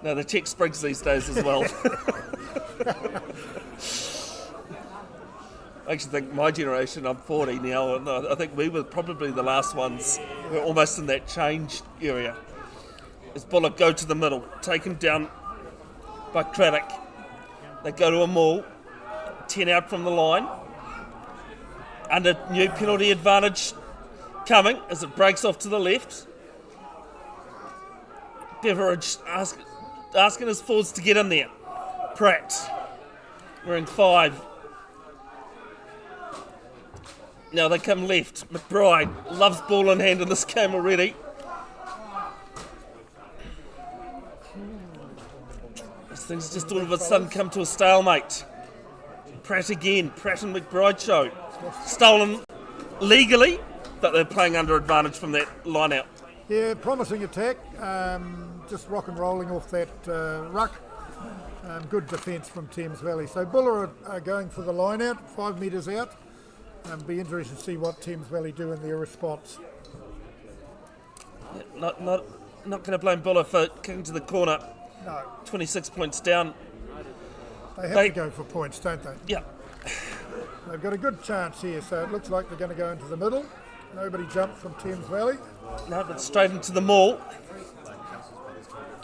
No, they check sprigs these days as well. I actually think my generation, I'm 40 now, and I think we were probably the last ones who were almost in that change area. As Buller go to the middle, taken down by Craddock. They go to a maul, 10 out from the line. Under new penalty advantage coming as it breaks off to the left. Beveridge asking his forwards to get in there. Pratt wearing 5. Now they come left. McBride loves ball in hand in this game already. These things just all of a sudden come to a stalemate. Pratt again. Pratt and McBride show. Stolen legally, but they're playing under advantage from that line out. Yeah, promising attack. Just rock and rolling off that ruck. Good defence from Thames Valley. So Buller are going for the line out, 5 metres out. Be interested to see what Thames Valley do in their response. Not going to blame Buller for kicking to the corner. No. 26 points down. They have to go for points, don't they? Yeah. They've got a good chance here, so it looks like they're going to go into the middle. Nobody jumps from Thames Valley. No, but straight into the maul.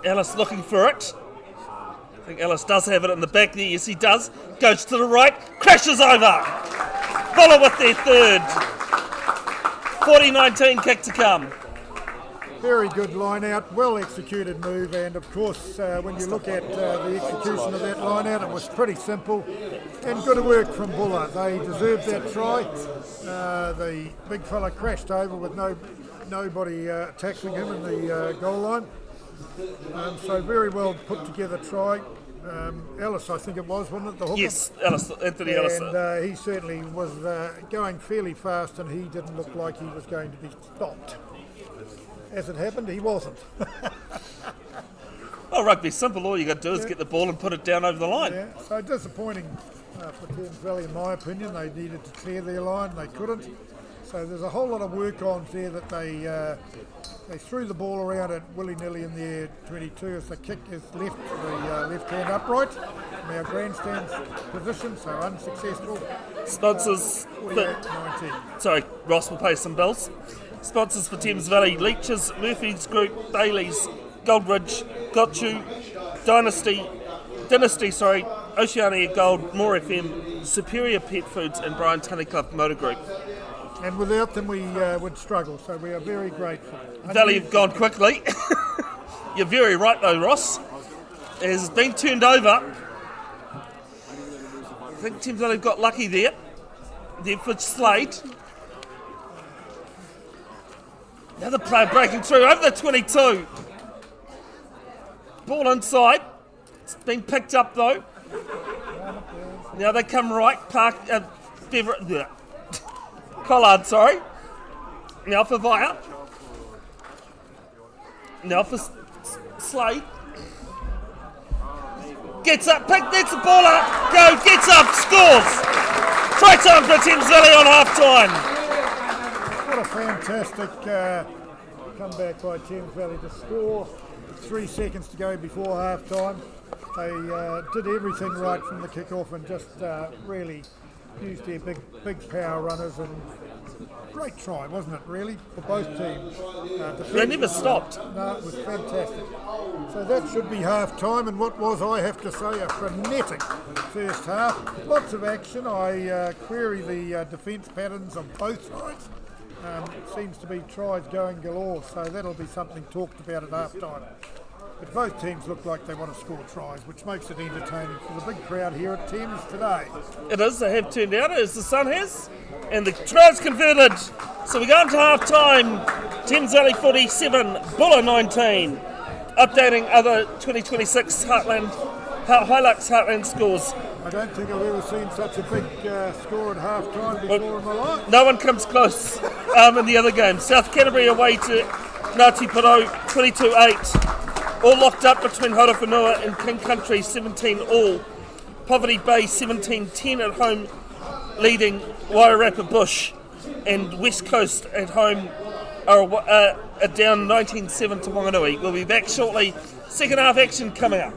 Ellis looking for it. I think Ellis does have it in the back there. Yes, he does. Goes to the right. Crashes over. Buller with their third. 40-19 kick to come. Very good line out, well executed move, and of course when you look at the execution of that line out, it was pretty simple and good work from Buller. They deserved that try. The big fella crashed over with nobody tackling him in the goal line. So very well put together try. Ellis, I think it was, wasn't it? The hooker? Yes, Ellis, Anthony Ellis. And he certainly was going fairly fast, and he didn't look like he was going to be stopped. As it happened, he wasn't. Well, rugby's simple. All you got to do is get the ball and put it down over the line. Yeah, so disappointing for Thames Valley, in my opinion. They needed to clear their line, they couldn't. So there's a whole lot of work on there that they threw the ball around it willy-nilly in their 22 as the kick is left, the left hand upright. Now grandstand position, so unsuccessful. Sponsors. 48-19. Sorry, Ross will pay some bills. Sponsors for Thames Valley: Leeches, Murphy's Group, Bailey's, Goldridge, Gochu, Dynasty, Oceania Gold, More FM, Superior Pet Foods, and Brian Tunnicliffe Motor Group. And without them, we would struggle, so we are very grateful. Valley have gone quickly. You're very right, though, Ross. It has been turned over. I think Thames Valley got lucky there. There for Slade. Another player breaking through over the 22. Ball inside. It's been picked up though. Now they come right. Collard, sorry. Now for Via. Now for Slade. Gets up, that's the ball up. Go, gets up, scores. Try time for Thames Valley on half time. What a fantastic comeback by Thames Valley to score. 3 seconds to go before half time. They did everything right from the kick-off and just really used their big power runners, and great try, wasn't it, really, for both teams. They never stopped. No, it was fantastic. So that should be half-time, and what was, I have to say, a frenetic first half. Lots of action. I query the defence patterns on both sides. Seems to be tries going galore, so that'll be something talked about at half-time. But both teams look like they want to score tries, which makes it entertaining for the big crowd here at Thames today. It is, they have turned out, as the sun has, and the tries converted. So we go into half time. Thames Valley 47, Buller 19. Updating other 2026 Hilux Heartland scores. I don't think I've ever seen such a big score at half time before in my life. No one comes close in the other game. South Canterbury away to Ngāti Porou 22-8. All locked up between Horowhenua and King Country 17 all. Poverty Bay 17-10 at home, leading Wairarapa Bush, and West Coast at home are down 19-7 to Wanganui. We'll be back shortly. Second half action coming up.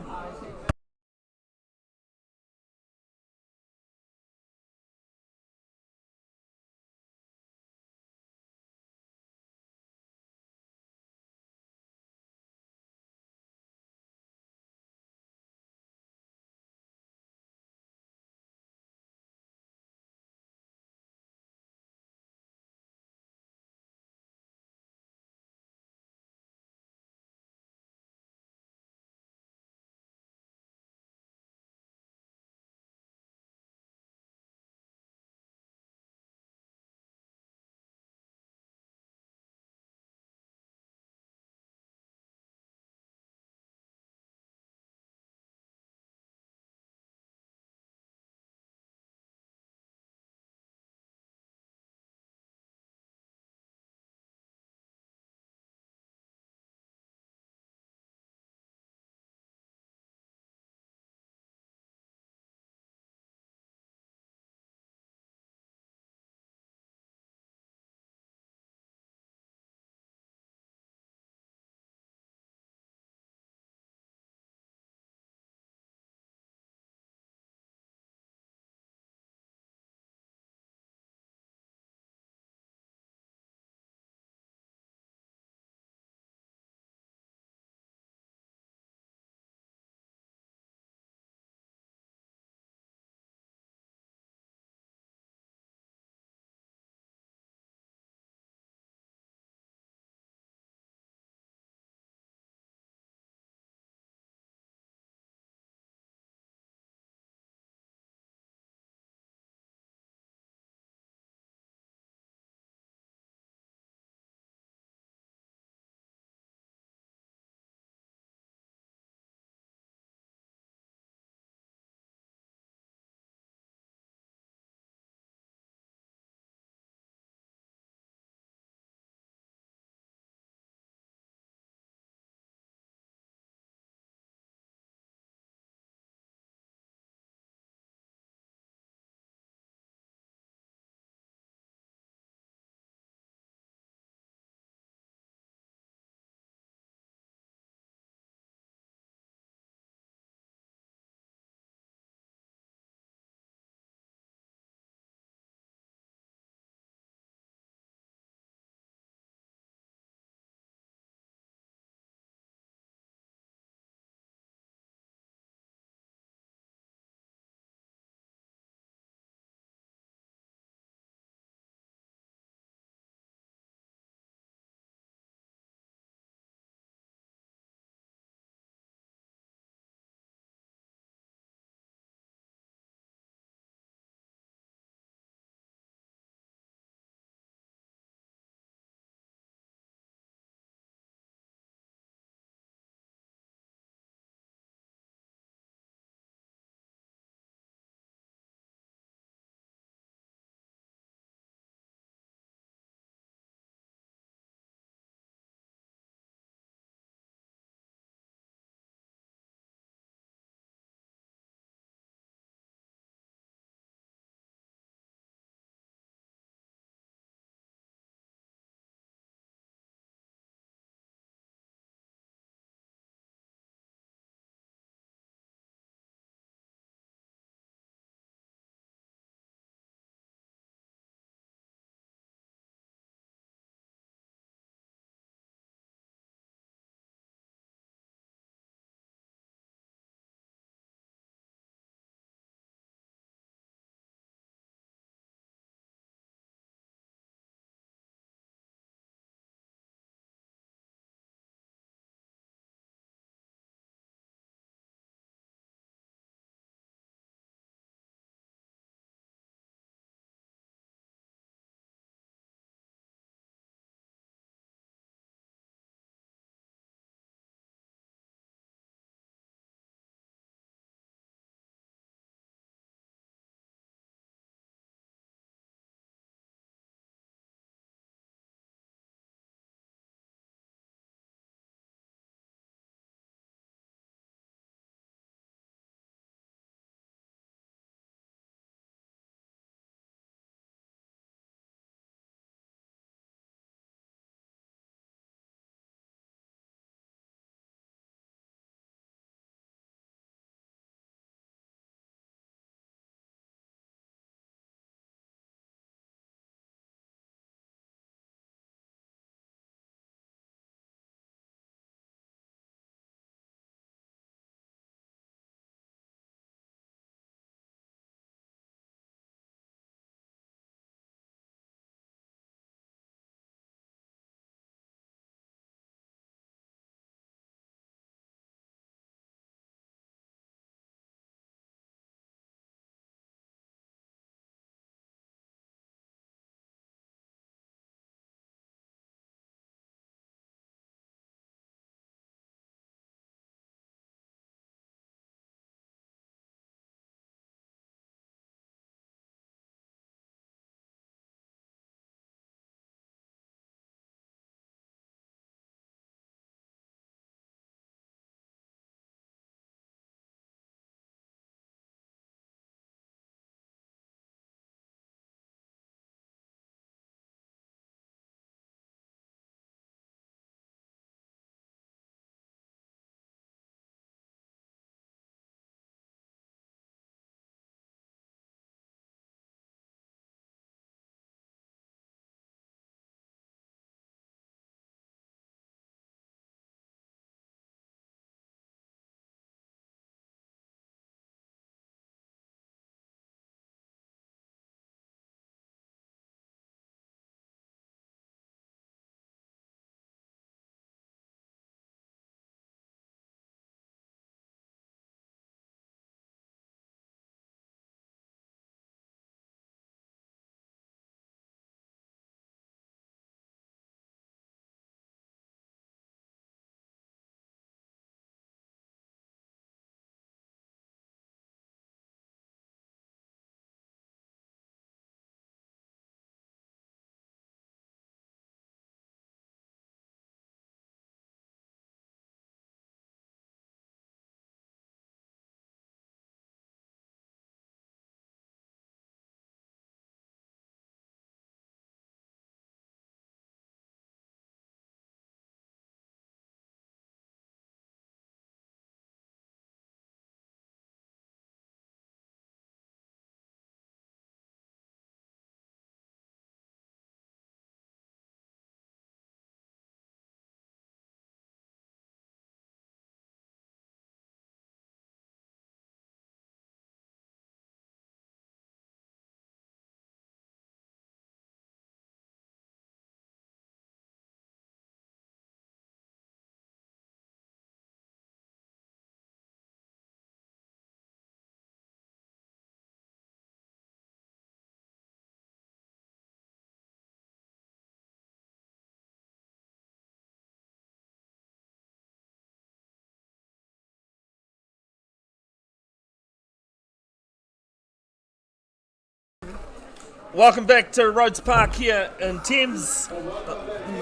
Welcome back to Rhodes Park here in Thames,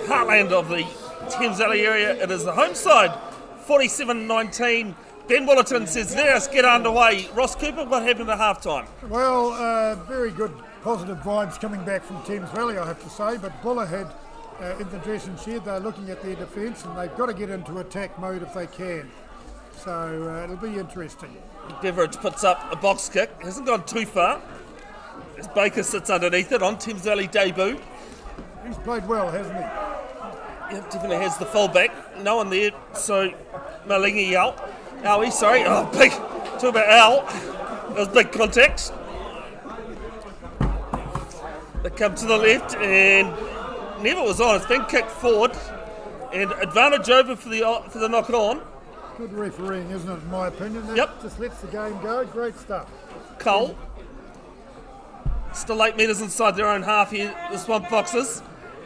heartland of the Thames Valley area. It is the home side, 47-19. Ben Willerton says, let us get underway. Ross Cooper, what happened at half-time? Well, very good positive vibes coming back from Thames Valley, I have to say, but Buller had in the dressing shed, they're looking at their defence and they've got to get into attack mode if they can. So it'll be interesting. Beveridge puts up a box kick, hasn't gone too far. As Baker sits underneath it on Thames Valley debut. He's played well, hasn't he? Yep, definitely has the fullback. No one there, so Malingi out. Owie, sorry. Oh, big. Talk about Al. That was big contact. They come to the left and never was on. It's been kicked forward. And advantage over for the knock it on. Good refereeing, isn't it, in my opinion? That Yep. just lets the game go. Great stuff. Cole. Still 8 metres inside their own half here, the Swamp Foxes.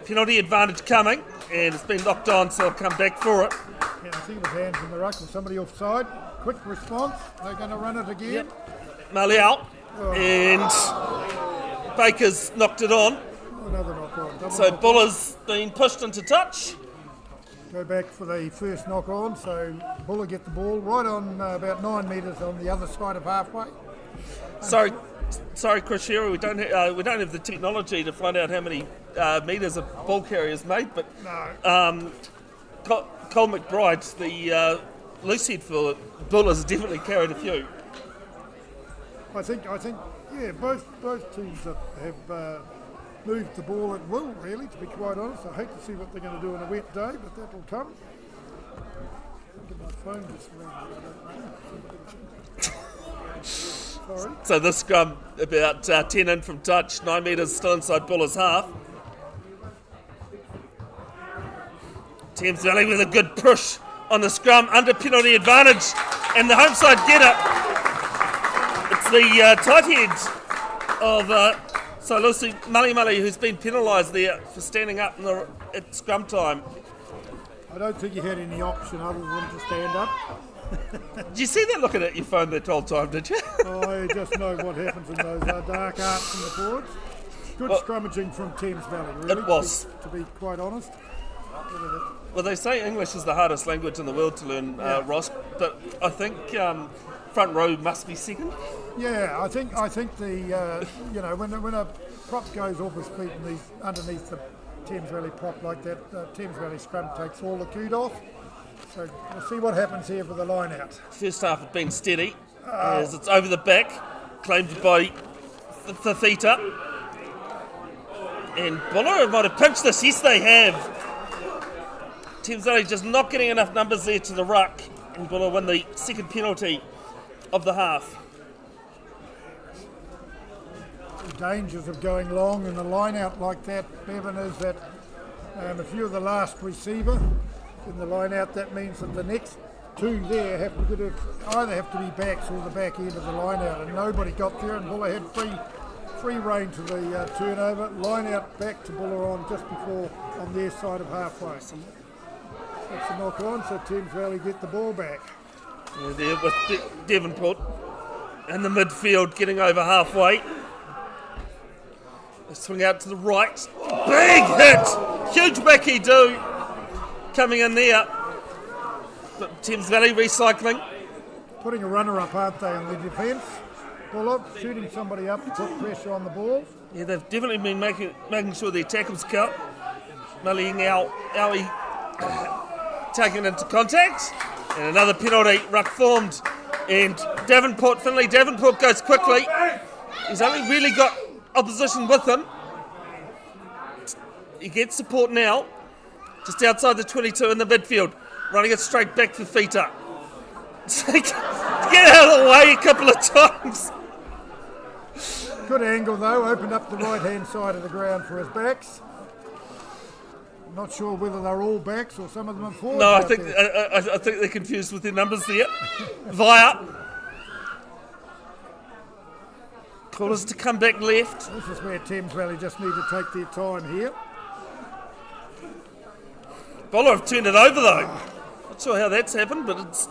Penalty advantage coming, and it's been knocked on, so they'll come back for it. Yeah, I see with hands in the ruck and somebody offside. Quick response. They're going to run it again. Yep. Mali out, and Baker's knocked it on. Another knock on. So Buller's been pushed into touch. Go back for the first knock on, so Buller get the ball right on about 9 metres on the other side of halfway. Sorry, Chris Shearer, we don't have the technology to find out how many metres a ball carrier's made, but No. Cole McBride, the loose head for Bullers, definitely carried a few. I think, yeah, both teams have moved the ball at will, really, to be quite honest. I hate to see what they're going to do on a wet day, but that will come. Look at my phone just Sorry. So this scrum about 10 in from touch, 9 metres still inside Buller's half. Thames Valley with a good push on the scrum under penalty advantage, and the home side get it. It's the tight head of Lucy Mully who's been penalised there for standing up at scrum time. I don't think you had any option other than to stand up. Did you see that looking at your phone that whole time, did you? I just know what happens in those dark arts in the forwards. Good scrummaging from Thames Valley, really. It was. To be quite honest. Well, they say English is the hardest language in the world to learn, Ross, but I think front row must be second. Yeah, I think the when a prop goes off his feet and he's underneath the Thames Valley prop like that, Thames Valley scrum takes all the kudos. So we'll see what happens here for the line out. First half has been steady as it's over the back, claimed by Fafita. And Buller might have pinched this. Yes, they have. Thames Valley just not getting enough numbers there to the ruck, and Buller win the second penalty of the half. The dangers of going long in a line out like that, Bevan, is that if you're the last receiver in the line out, that means that the next two there either have to be backs or the back end of the line out, and nobody got there, and Buller had free rein to the turnover. Line out back to Buller on just before on their side of halfway. That's a knock on, so Thames Valley get the ball back. Yeah, there with Devonport in the midfield, getting over halfway. They swing out to the right. Big hit! Huge backy do coming in there. But Thames Valley recycling. Putting a runner up, aren't they, on the defence? Buller shooting somebody up to put pressure on the ball. Yeah, they've definitely been making sure their tackles count. Mullying Owie taken into contact. And another penalty, ruck formed. And Finlay Davenport goes quickly. He's only really got opposition with him. He gets support now. Just outside the 22 in the midfield. Running it straight back for Fita. Get out of the way a couple of times. Good angle though, opened up the right hand side of the ground for his backs. Not sure whether they're all backs or some of them are forwards. No, I think they're confused with their numbers there. Via. Callers to come back left. This is where Thames Valley just need to take their time here. Buller have turned it over though. Not sure how that's happened, but it's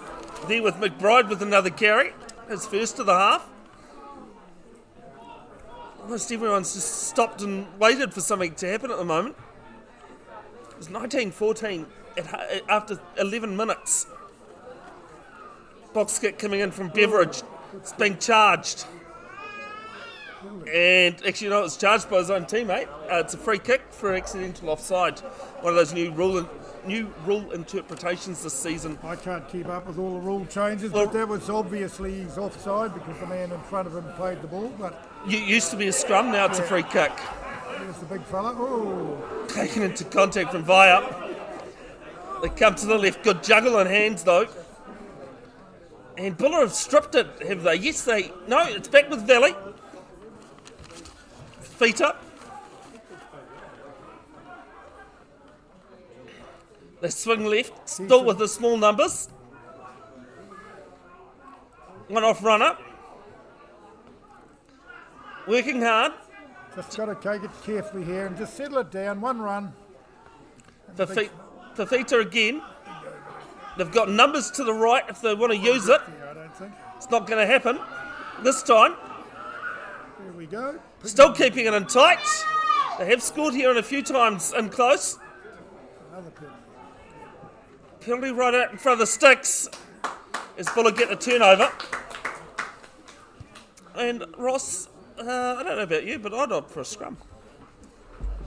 there with McBride with another carry. His first of the half. almost everyone's just stopped and waited for something to happen at the moment. It's 19-14 after 11 minutes. Box kick coming in from Beveridge. It's been charged. And actually, no, it's charged by his own teammate. It's a free kick for accidental offside. One of those new rule interpretations this season. I can't keep up with all the rule changes, but that was obviously he's offside because the man in front of him played the ball. But It used to be a scrum, now it's a free kick. there's the big fella. Oh, Taken into contact from Vaya. They come to the left. Good juggle in hands, though. And Buller have stripped it, have they? Yes, they... No, it's back with Valley. Feet up. They swing left, still with the small numbers. One off runner. Working hard. just got to take it carefully here and just settle it down. One run. Fafita again. They've got numbers to the right if they want to use it. Yeah, I don't think. It's not going to happen this time. Here we go. Still keeping it in tight. They have scored here in a few times in close. Another penalty. Penalty right out in front of the sticks as Buller get the turnover. And Ross, I don't know about you, but I'd opt for a scrum.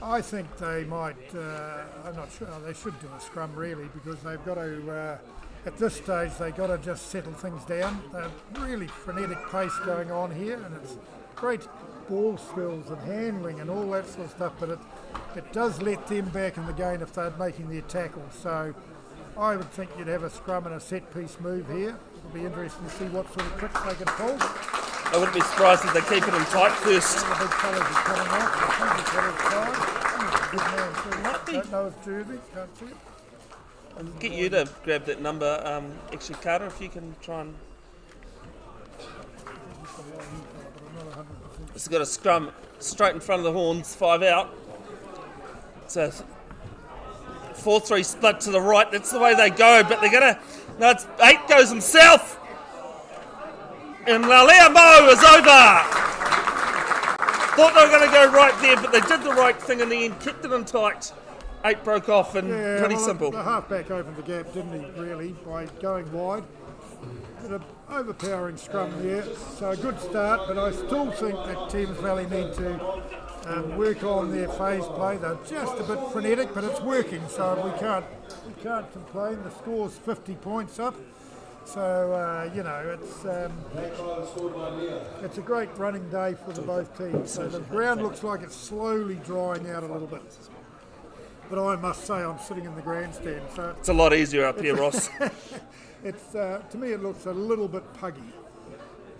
I think they might, I'm not sure, they should do a scrum really because they've got to, at this stage, they've got to just settle things down. They're really frenetic pace going on here and it's great ball skills and handling and all that sort of stuff, but it does let them back in the game if they're making their tackles. So I would think you'd have a scrum and a set piece move here. It'll be interesting to see what sort of tricks they can pull. I wouldn't be surprised if they keep it in tight first. The big fellas are coming off. I think he's got his side. Good man. Might be. Don't know his jersey. Can't see it. I'll get you to grab that number. Actually, Carter, if you can try and... It's got a scrum straight in front of the horns, 5 out. It's a 4-3 split to the right. That's the way they go, but they're going to... No, it's 8 goes himself. And Laleamo is over. Thought they were going to go right there, but they did the right thing in the end. Kept it in tight. 8 broke off and pretty simple. The halfback opened the gap, didn't he, really, by going wide. Did an overpowering scrum there. So a good start, but I still think that Thames Valley need to work on their phase play. They're just a bit frenetic, but it's working, so we can't complain. The score's 50 points up. So, it's a great running day for the both teams. So the ground looks like it's slowly drying out a little bit. But I must say I'm sitting in the grandstand. So It's a lot easier up here, Ross. it's to me it looks a little bit puggy.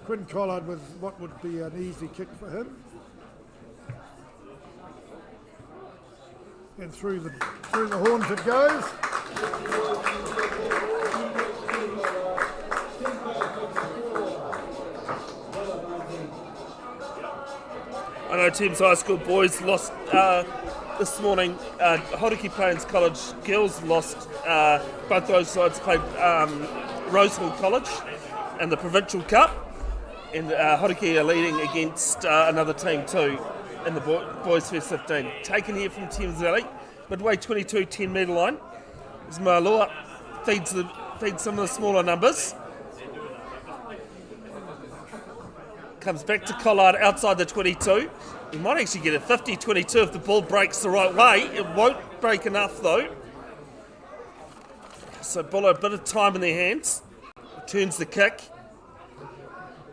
Quinn Collard with what would be an easy kick for him. And through the horns it goes. I know Thames High School boys lost this morning. Hauraki Plains College girls lost. Both those sides played Rhodes College in the Provincial Cup. And Hauraki are leading against another team too in the Boys First 15. Taken here from Thames Valley, midway 22 10 metre line. As Malua feeds some of the smaller numbers. Comes back to Collard outside the 22. He might actually get a 50-22 if the ball breaks the right way. It won't break enough though. So Buller, a bit of time in their hands. Returns the kick.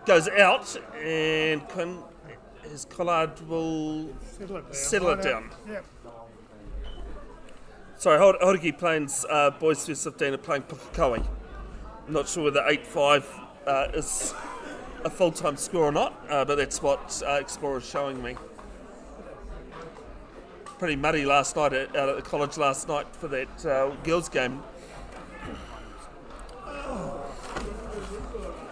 Goes out and Collard will settle it down. Yep. Sorry, Hauraki Plains Boys First 15 are playing Pukekohe. I'm not sure whether 8-5 is a full-time score or not, but that's what Explorer's showing me. Pretty muddy last night out at the college last night for that girls' game.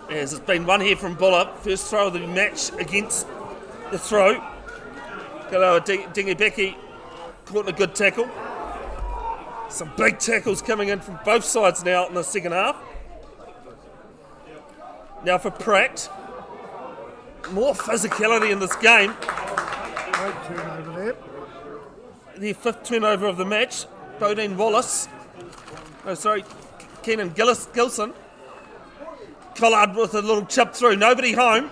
As it's been one here from Buller, first throw of the match against the throw. Galoa Dingibeki caught in a good tackle. Some big tackles coming in from both sides now in the second half. Now for Pratt. More physicality in this game. Great turnover there. Their 5th turnover of the match. Bodine Wallace. Keenan Gilson. Collard with a little chip through. Nobody home.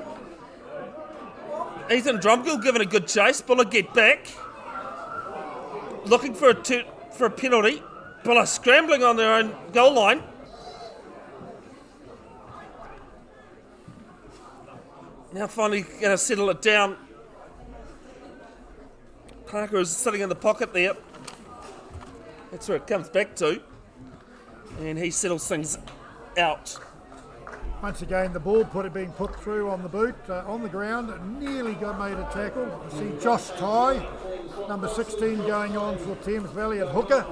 Ethan Drumgill giving a good chase. Buller get back. Looking for a penalty. Buller scrambling on their own goal line. Now finally going to settle it down. Parker is sitting in the pocket there. That's where it comes back to. And he settles things out. Once again, the ball being put through on the boot, on the ground, nearly made a tackle. You see Josh Tye, number 16, going on for Thames Valley at hooker.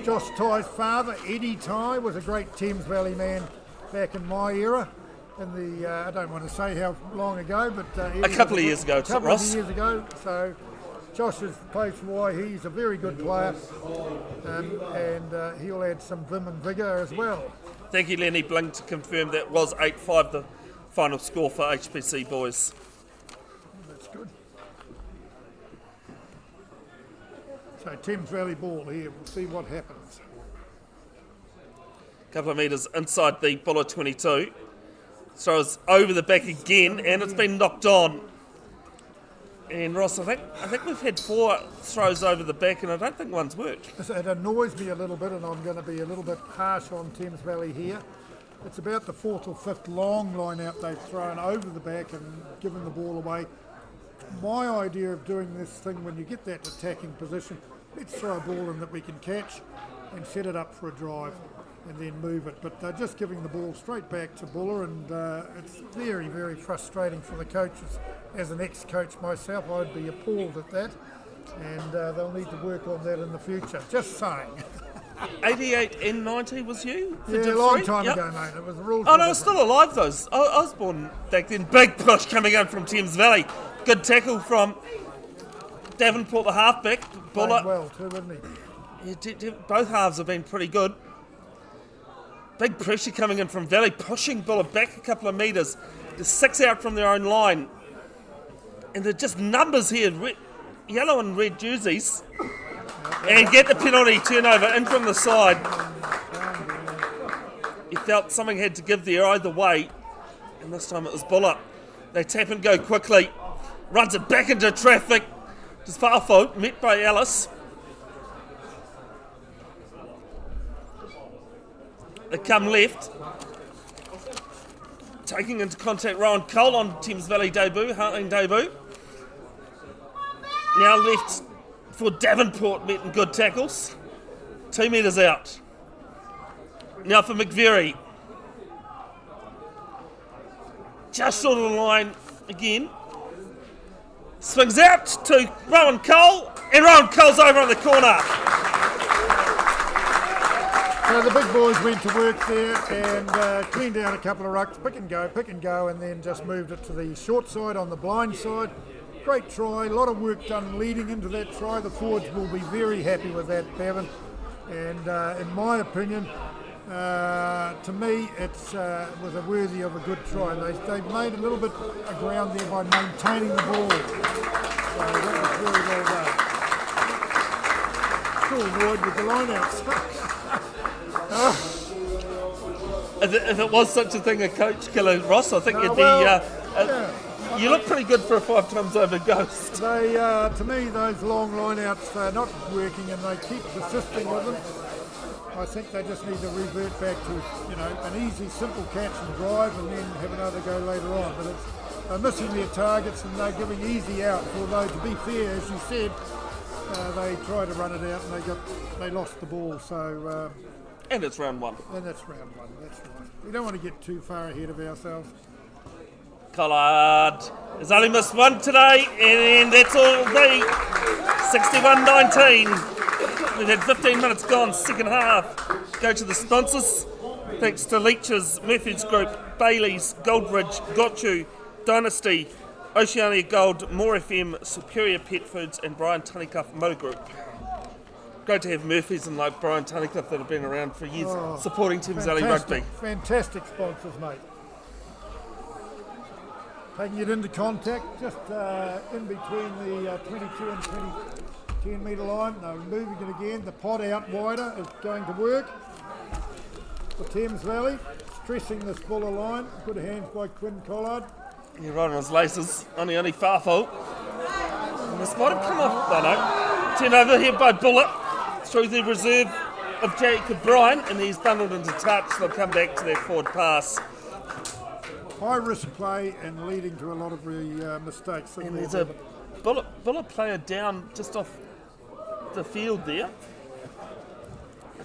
Josh Tye's father, Eddie Tye, was a great Thames Valley man back in my era. In the I don't want to say how long ago, but a couple of years ago, Ross. So Josh has played for Y. He's a very good player, and he'll add some vim and vigour as well. Thank you, Lenny Bling, to confirm that was 8-5 the final score for HPC boys. That's good. So Thames Valley ball here. We'll see what happens. A couple of metres inside the Buller 22. Throws over the back again, and it's been knocked on. And Ross, I think we've had 4 throws over the back, and I don't think one's worked. It annoys me a little bit, and I'm going to be a little bit harsh on Thames Valley here. It's about the 4th or 5th long line out they've thrown over the back and given the ball away. My idea of doing this thing, when you get that attacking position, let's throw a ball in that we can catch and set it up for a drive and then move it. But they're just giving the ball straight back to Buller, and it's very, very frustrating for the coaches. As an ex-coach myself, I'd be appalled at that, and they'll need to work on that in the future. Just saying. 88 and 90 was you? Yeah, a long time ago, mate. It was the rules. Oh, no, I was still alive, those. I was born back then. Big push coming in from Thames Valley. Good tackle from Davenport, the halfback. Buller. Well, too, wouldn't he? Yeah, both halves have been pretty good. Big pressure coming in from Valley, pushing Buller back a couple of metres. There's 6 out from their own line. And they're just numbers here, yellow and red jerseys. And get the penalty turnover in from the side. He felt something had to give there either way. And this time it was Buller. They tap and go quickly. Runs it back into traffic. Just Farfo, met by Ellis. They come left. Taking into contact Rowan Cole on Thames Valley debut, Heartland debut. Now left for Davenport, meeting good tackles. 2 metres out. Now for McVeary. Just short of the line again. Swings out to Rowan Cole, and Rowan Cole's over on the corner. So the big boys went to work there and cleaned out a couple of rucks, pick and go, and then just moved it to the short side on the blind side. Great try, a lot of work done leading into that try. The forwards will be very happy with that, Bevan. And in my opinion, to me, it was worthy of a good try. They made a little bit of ground there by maintaining the ball. So that was very well done. Still wide with the line-outs. If it was such a thing, a coach killer, Ross, I think you'd be. You look pretty good for a 5 times over ghost. They, to me, those long line-outs, they're not working, and they keep persisting with them. I think they just need to revert back to, an easy, simple catch and drive, and then have another go later on. But they're missing their targets, and they're giving easy out. Although, to be fair, as you said, they tried to run it out, and they lost the ball. So. And it's round 1. And that's round 1. That's right. We don't want to get too far ahead of ourselves. Collard has only missed 1 today, and that's all it'll be. 61-19. We've had 15 minutes gone, second half. Go to the sponsors. Thanks to Leach's, Murphy's Group, Bailey's, Goldridge, Got You, Dynasty, Oceania Gold, More FM, Superior Pet Foods, and Brian Tunnicliffe Motor Group. Great to have Murphy's and Brian Tunnicliffe that have been around for years supporting Thames Valley Rugby. Fantastic sponsors, mate. Taking it into contact, just in between the 22 and 10 metre line. No, moving it again. The pot out wider is going to work. The Thames Valley, stressing this Buller line. Good hands by Quinn Collard. Yeah, right on his laces. Only Farfel. And this might have come off. No. Turnover here by Buller through the reserve of Jacob Bryan, and he's bundled into touch. They'll come back to their forward pass. High risk play and leading to a lot of mistakes. And there's a Buller player down just off the field there.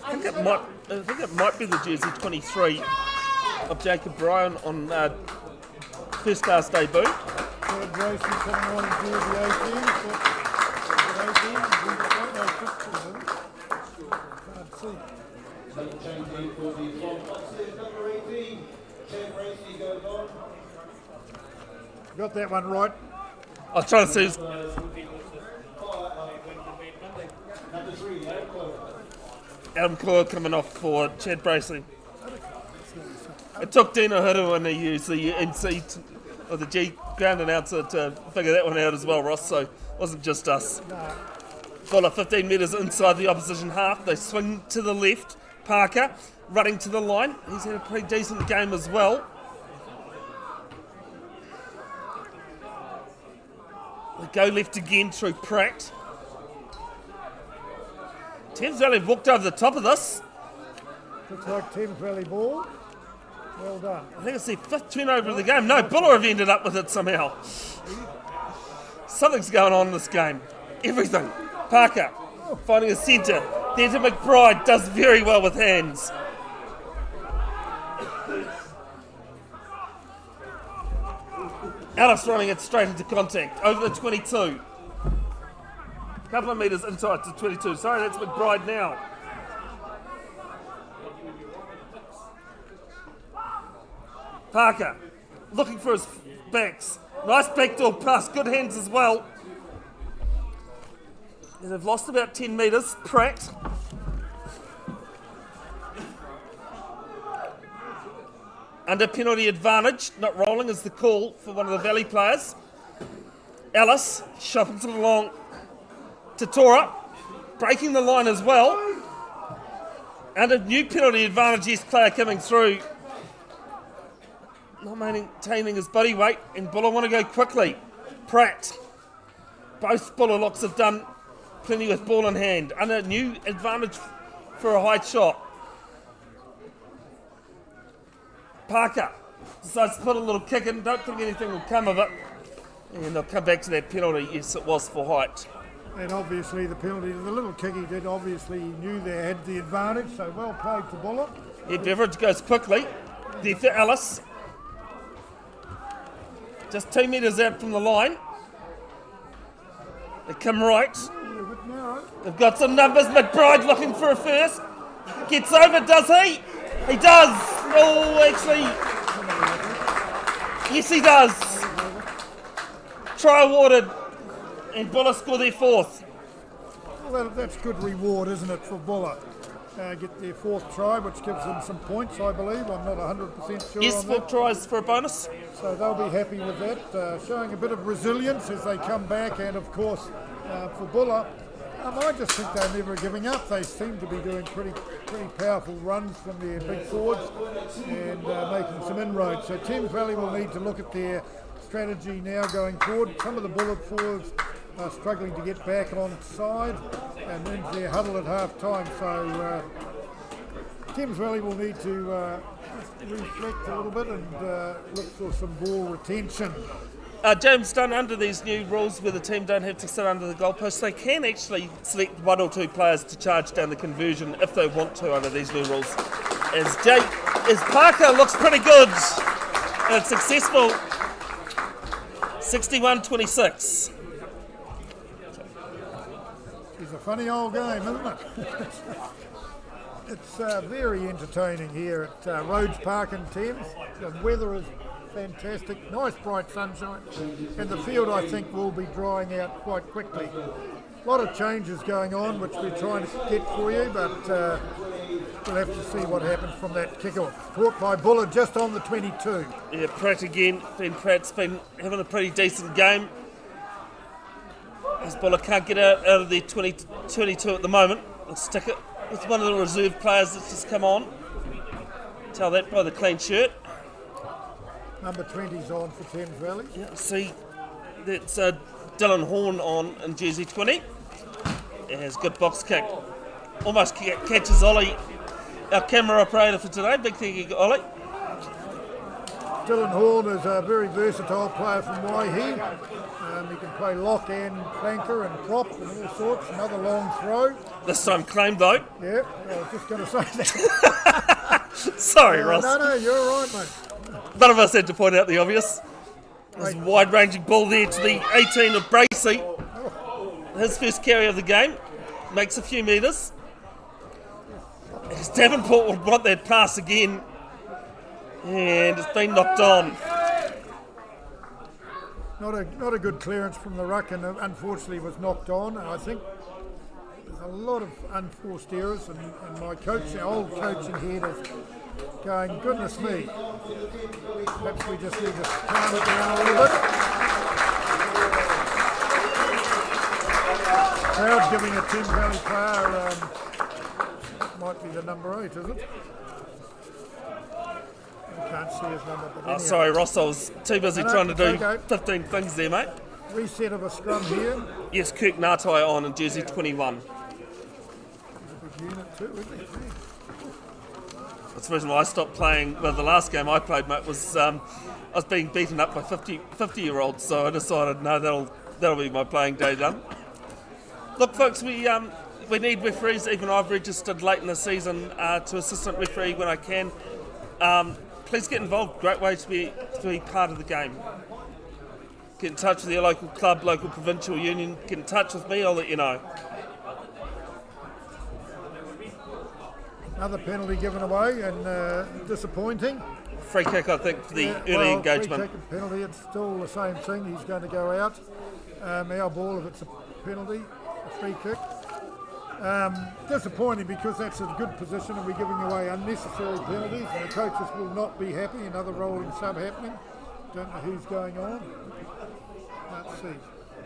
I think it might be the jersey 23 of Jacob Bryan on first class debut. Third race coming on in jersey 18. Can't see. Got that one right. I was trying to see. Adam Coyle coming off for Chad Bracey. It took Dino Hiru and he used the MC or the G ground announcer to figure that one out as well, Ross. So it wasn't just us. Buller 15 metres inside the opposition half. They swing to the left. Parker running to the line. He's had a pretty decent game as well. They go left again through Pratt. Thames Valley have walked over the top of this. Looks like Thames Valley ball. Well done. I think it's their fifth turnover of the game. No, Buller have ended up with it somehow. Something's going on in this game. Everything. Parker finding a centre. There to McBride, does very well with hands. Alice running it straight into contact. Over the 22. Couple of metres inside to 22. Sorry, that's McBride now. Parker looking for his backs. Nice backdoor pass. Good hands as well. And they've lost about 10 metres. Pratt. Under penalty advantage. Not rolling is the call for one of the Valley players. Alice shuffles it along to Tora. Breaking the line as well. Under new penalty advantage, yes, player coming through. Not maintaining his body weight, and Buller want to go quickly. Pratt. Both Buller locks have done plenty with ball in hand. Under new advantage for a high shot. Parker decides to put a little kick in. Don't think anything will come of it. And they'll come back to that penalty. Yes, it was for height. And obviously the penalty, the little kick he did, obviously he knew they had the advantage, so well played to Buller. Yeah, Beveridge goes quickly. There for Alice. Just 2 metres out from the line. They come right. They've got some numbers. McBride looking for a first. Gets over, does he? He does. Oh, actually. Yes, he does. Try awarded. And Buller score their fourth. Well, that's good reward, isn't it, for Buller? Get their fourth try, which gives them some points, I believe. I'm not 100% sure yes, on 4 that. tries for a bonus. So they'll be happy with that. Showing a bit of resilience as they come back. And, of course, for Buller, I just think they're never giving up. They seem to be doing pretty powerful runs from their big forwards and making some inroads. So Thames Valley will need to look at their strategy now going forward. Some of the Buller forwards are struggling to get back on side and into their huddle at half time. So Thames Valley will need to reflect a little bit and look for some ball retention. James Dunn, under these new rules where the team don't have to sit under the goalpost, they can actually select 1 or 2 players to charge down the conversion if they want to under these new rules. As Parker looks pretty good and it's successful. 61-26. It's a funny old game, isn't it? It's very entertaining here at Rhodes Park in Thames. The weather is fantastic, nice bright sunshine, and the field I think will be drying out quite quickly. A lot of changes going on which we're trying to get for you, but we'll have to see what happens from that kick-off. Caught by Buller just on the 22. Yeah, Pratt again. Ben Pratt's been having a pretty decent game. As Buller can't get out of the 22 at the moment. They'll stick it with one of the reserve players that's just come on. Tell that by the clean shirt. Number 20's on for Thames Valley. Yeah, see, that's Dylan Horn on in jersey 20. He has good box kick. Almost catches Ollie, our camera operator for today. Big thank you, Ollie. Dylan Horn is a very versatile player from Waihi. He can play lock and flanker and prop and all sorts. Another long throw. This time claimed though. Yeah, I was just going to say that. Sorry, Ross. No, you're right, mate. None of us had to point out the obvious. There's a wide-ranging ball there to the 18 of Bracey. His first carry of the game. Makes a few metres. Davenport would want that pass again. And it's been knocked on. Not a good clearance from the ruck, and unfortunately was knocked on. I think there's a lot of unforced errors, and my coach, our old coaching head, is going, goodness me. Perhaps we just need to calm it down a little bit. Crowd giving a Thames Valley player, might be the number 8, is it? I can't see his number. But anyhow. Sorry, Ross, I was too busy trying to do okay. 15 things there, mate. Reset of a scrum here. Yes, Kirk Ngatai on in jersey 21. He's a big unit too, isn't he? That's the reason why I stopped playing. Well, the last game I played, mate, was I was being beaten up by 50-year-olds, so I decided, no, that'll be my playing day done. Look, folks, we need referees. Even I've registered late in the season to assistant referee when I can. Please get involved. Great way to be part of the game. Get in touch with your local club, local provincial union. Get in touch with me. I'll let you know. Another penalty given away and disappointing. Free kick, I think, for the early engagement. Free kick and penalty, it's still the same thing. He's going to go out. Our ball, if it's a penalty, a free kick. Disappointing because that's a good position and we're giving away unnecessary penalties and the coaches will not be happy. Another rolling sub happening. Don't know who's going on. Let's see.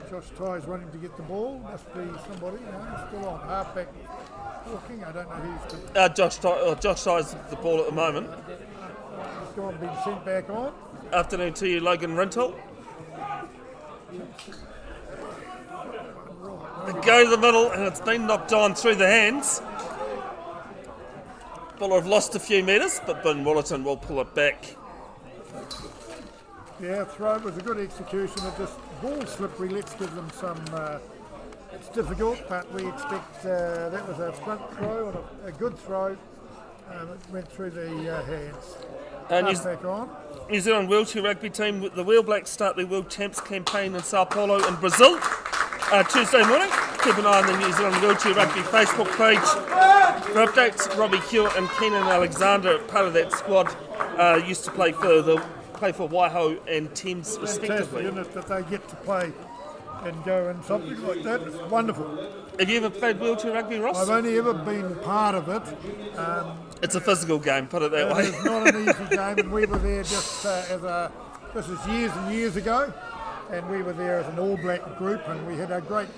Josh Ty's running to get the ball. Must be somebody. No, he's still on. Halfback walking. I don't know who's Josh Ty's the ball at the moment. He's gone, been sent back on. Afternoon to you, Logan Rintle. They go to the middle and it's been knocked on through the hands. Buller have lost a few metres, but Ben Wallerton will pull it back. Yeah, throw was a good execution. It just ball slippery. Let's give them some. It's difficult, but we expect that was a front throw and a good throw. It went through the hands. Back on. New Zealand wheelchair rugby team, the Wheel Blacks start their World Champs campaign in Sao Paulo in Brazil Tuesday morning. Keep an eye on the New Zealand Wheelchair Rugby Facebook page for updates. Robbie Hewitt and Keenan Alexander, part of that squad, used to play for Waiho and Thames respectively. Fantastic, isn't it, that they get to play and go in something like that. It's wonderful. Have you ever played wheelchair rugby, Ross? I've only ever been part of it. It's a physical game, put it that way. It's not an easy game, and we were there just this is years and years ago, and we were there as an All Black group, and we had a great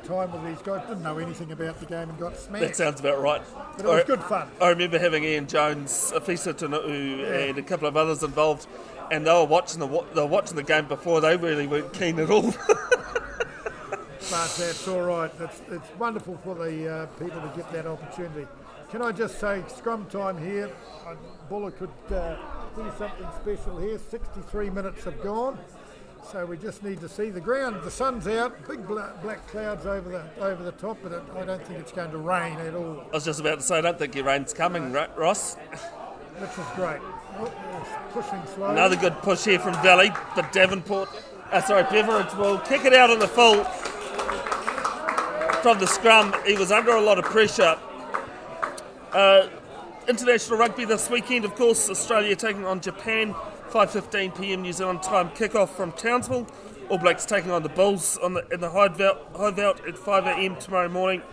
time with these guys. Didn't know anything about the game and got smashed. That sounds about right. But it was good fun. I remember having Ian Jones, Afisa Tunu'u, and a couple of others involved, and they were watching the game before. They really weren't keen at all. But that's all right. It's wonderful for the people to get that opportunity. Can I just say, scrum time here, Buller could do something special here. 63 minutes have gone, so we just need to see the ground. The sun's out, big black clouds over the top, but I don't think it's going to rain at all. I was just about to say, I don't think your rain's coming, right, Ross? This is great. Oh, pushing slowly. Another good push here from Valley, but Beveridge will kick it out in the full. From the scrum, he was under a lot of pressure. International rugby this weekend, of course, Australia taking on Japan, 5:15 p.m. New Zealand time kickoff from Townsville. All Blacks taking on the Bulls in the Hideout at 5 a.m. tomorrow morning.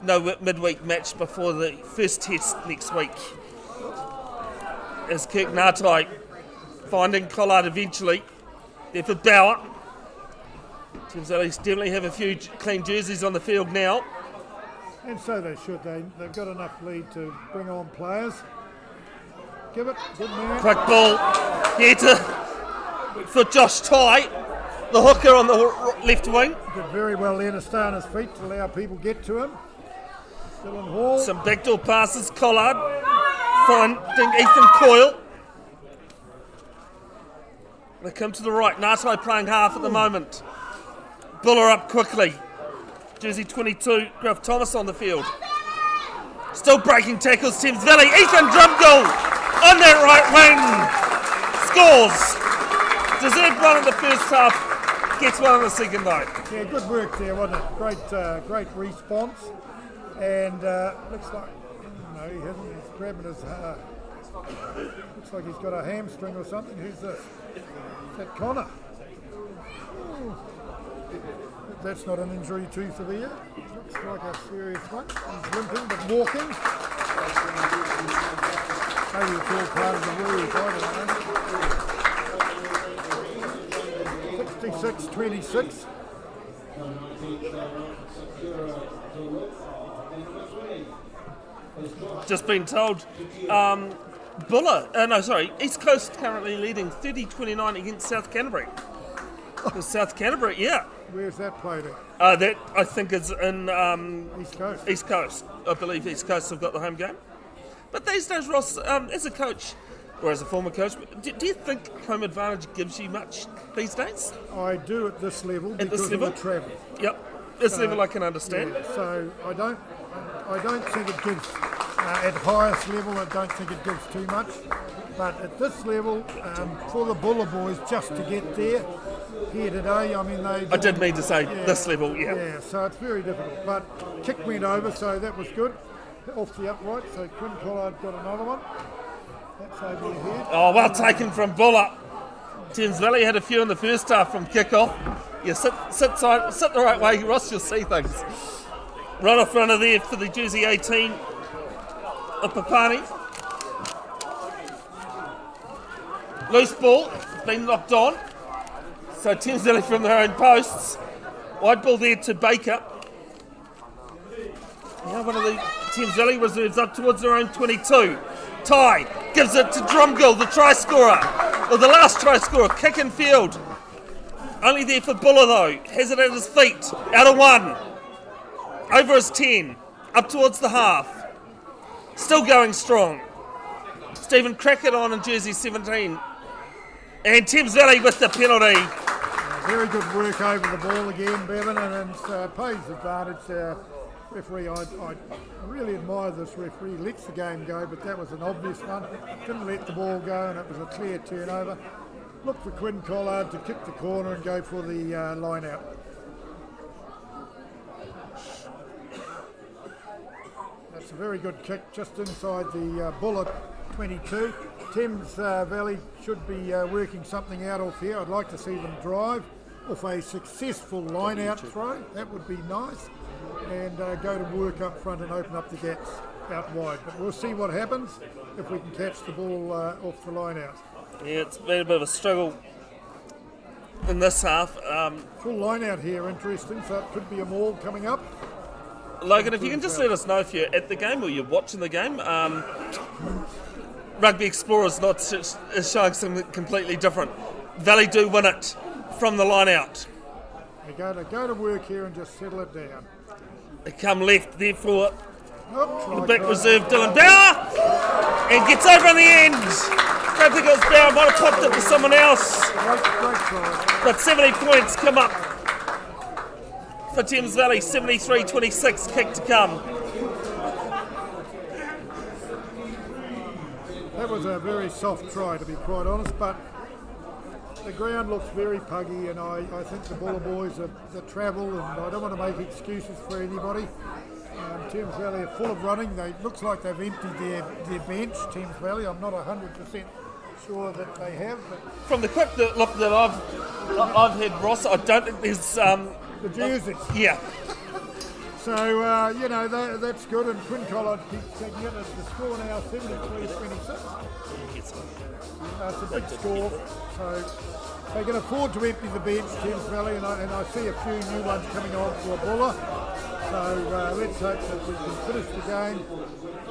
no midweek match before the first test next week. As Kirk Ngatai finding Collard eventually. There for Bauer. Thames Valley definitely have a few clean jerseys on the field now. And so they should. They've got enough lead to bring on players. Give it, good man. Quick ball here for Josh Ty, the hooker on the left wing. Did very well there to stay on his feet to allow people get to him. Dylan Hall. Some backdoor passes, Collard finding Ethan Coyle. They come to the right, Ngatai playing half at the moment. Buller up quickly. Jersey 22, Griff Thomas on the field. Still breaking tackles, Thames Valley. Ethan Drumgold on that right wing. Scores. Deserved one in the first half. Gets one in the second though. Yeah, good work there, wasn't it? Great response. And looks like, no, he hasn't. He's grabbing his, looks like he's got a hamstring or something. Who's this? Is that Connor? Ooh. That's not an injury too severe. Looks like a serious one. He's limping but walking. Maybe it's all part of the rules, I don't know. 66-26. Just been told East Coast currently leading 30-29 against South Canterbury. South Canterbury, yeah. Where's that played at? That I think is in East Coast. East Coast. I believe East Coast have got the home game. But these days, Ross, as a coach or as a former coach, do you think home advantage gives you much these days? I do at this level At because this level? of the travel. Yep. This level I can understand. Yeah, so I don't think it gives at highest level. I don't think it gives too much. But at this level, for the Buller boys, just to get there here today, I mean I did mean to say this level, yeah. Yeah, so it's very difficult. But kick went over, so that was good. Off the upright, so Quinn Collard got another one. That's over your head. Oh, well taken from Buller. Thames Valley had a few in the first half from kick-off. You sit the right way, Ross, you'll see things. Right off front of there for the Jersey 18 of Papani. Loose ball, been knocked on. So Thames Valley from their own posts. Wide ball there to Baker. Now one of the Thames Valley reserves up towards their own 22. Ty gives it to Drumgill, the try scorer. Or the last try scorer, kick and field. Only there for Buller though. Has it at his feet. Out of one. Over his 10. Up towards the half. Still going strong. Stephen Crackett on in jersey 17. And Thames Valley with the penalty. Very good work over the ball again, Bevan, and it pays advantage. Referee, I really admire this referee. Lets the game go, but that was an obvious one. Didn't let the ball go, and it was a clear turnover. Look for Quinn Collard to kick the corner and go for the line out. That's a very good kick, just inside the Buller 22. Thames Valley should be working something out off here. I'd like to see them drive off a successful line-out throw. That would be nice. And go to work up front and open up the gaps out wide. But we'll see what happens if we can catch the ball off the line-out. Yeah, it's been a bit of a struggle in this half. Full line-out here, interesting. So it could be a maul coming up. Logan, if you can just let us know if you're at the game or you're watching the game. Rugby Explorers is showing something completely different. Valley do win it from the line out. They go to work here and just settle it down. They come left, therefore the Oops, back reserve Dylan Bauer and gets over in the end. Don't think it was Bauer, might have popped it to someone else. Great try. But 70 points come up for Thames Valley, 73-26, kick to come. That was a very soft try, to be quite honest, but the ground looks very puggy, and I think the Buller boys are the travel, and I don't want to make excuses for anybody. Thames Valley are full of running. It looks like they've emptied their bench, Thames Valley. I'm not 100% sure that they have. But from the quick look that I've had, Ross, I don't think there's... the jerseys. Yeah. So, that's good, and Quinn Collard keeps taking it. The score now 73-26. Yes. It's a big score, so they can afford to empty the bench, Thames Valley, and I see a few new ones coming on for a Buller. So let's hope that we can finish the game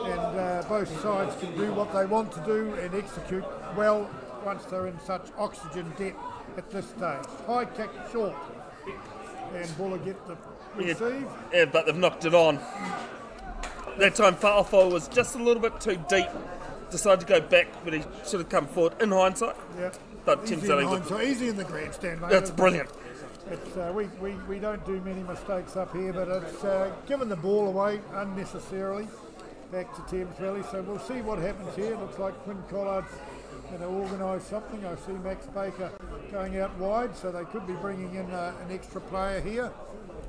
and both sides can do what they want to do and execute well once they're in such oxygen debt at this stage. High kick short, and Buller get the receive. Yeah, but they've knocked it on. That time Fa'afo was just a little bit too deep. Decided to go back, but he should have come forward in hindsight. Yeah. But Thames Valley easy in the grandstand, mate. That's brilliant. It's, we don't do many mistakes up here, but it's given the ball away unnecessarily back to Thames Valley. So we'll see what happens here. Looks like Quinn Collard's going to organise something. I see Max Baker going out wide, so they could be bringing in an extra player here.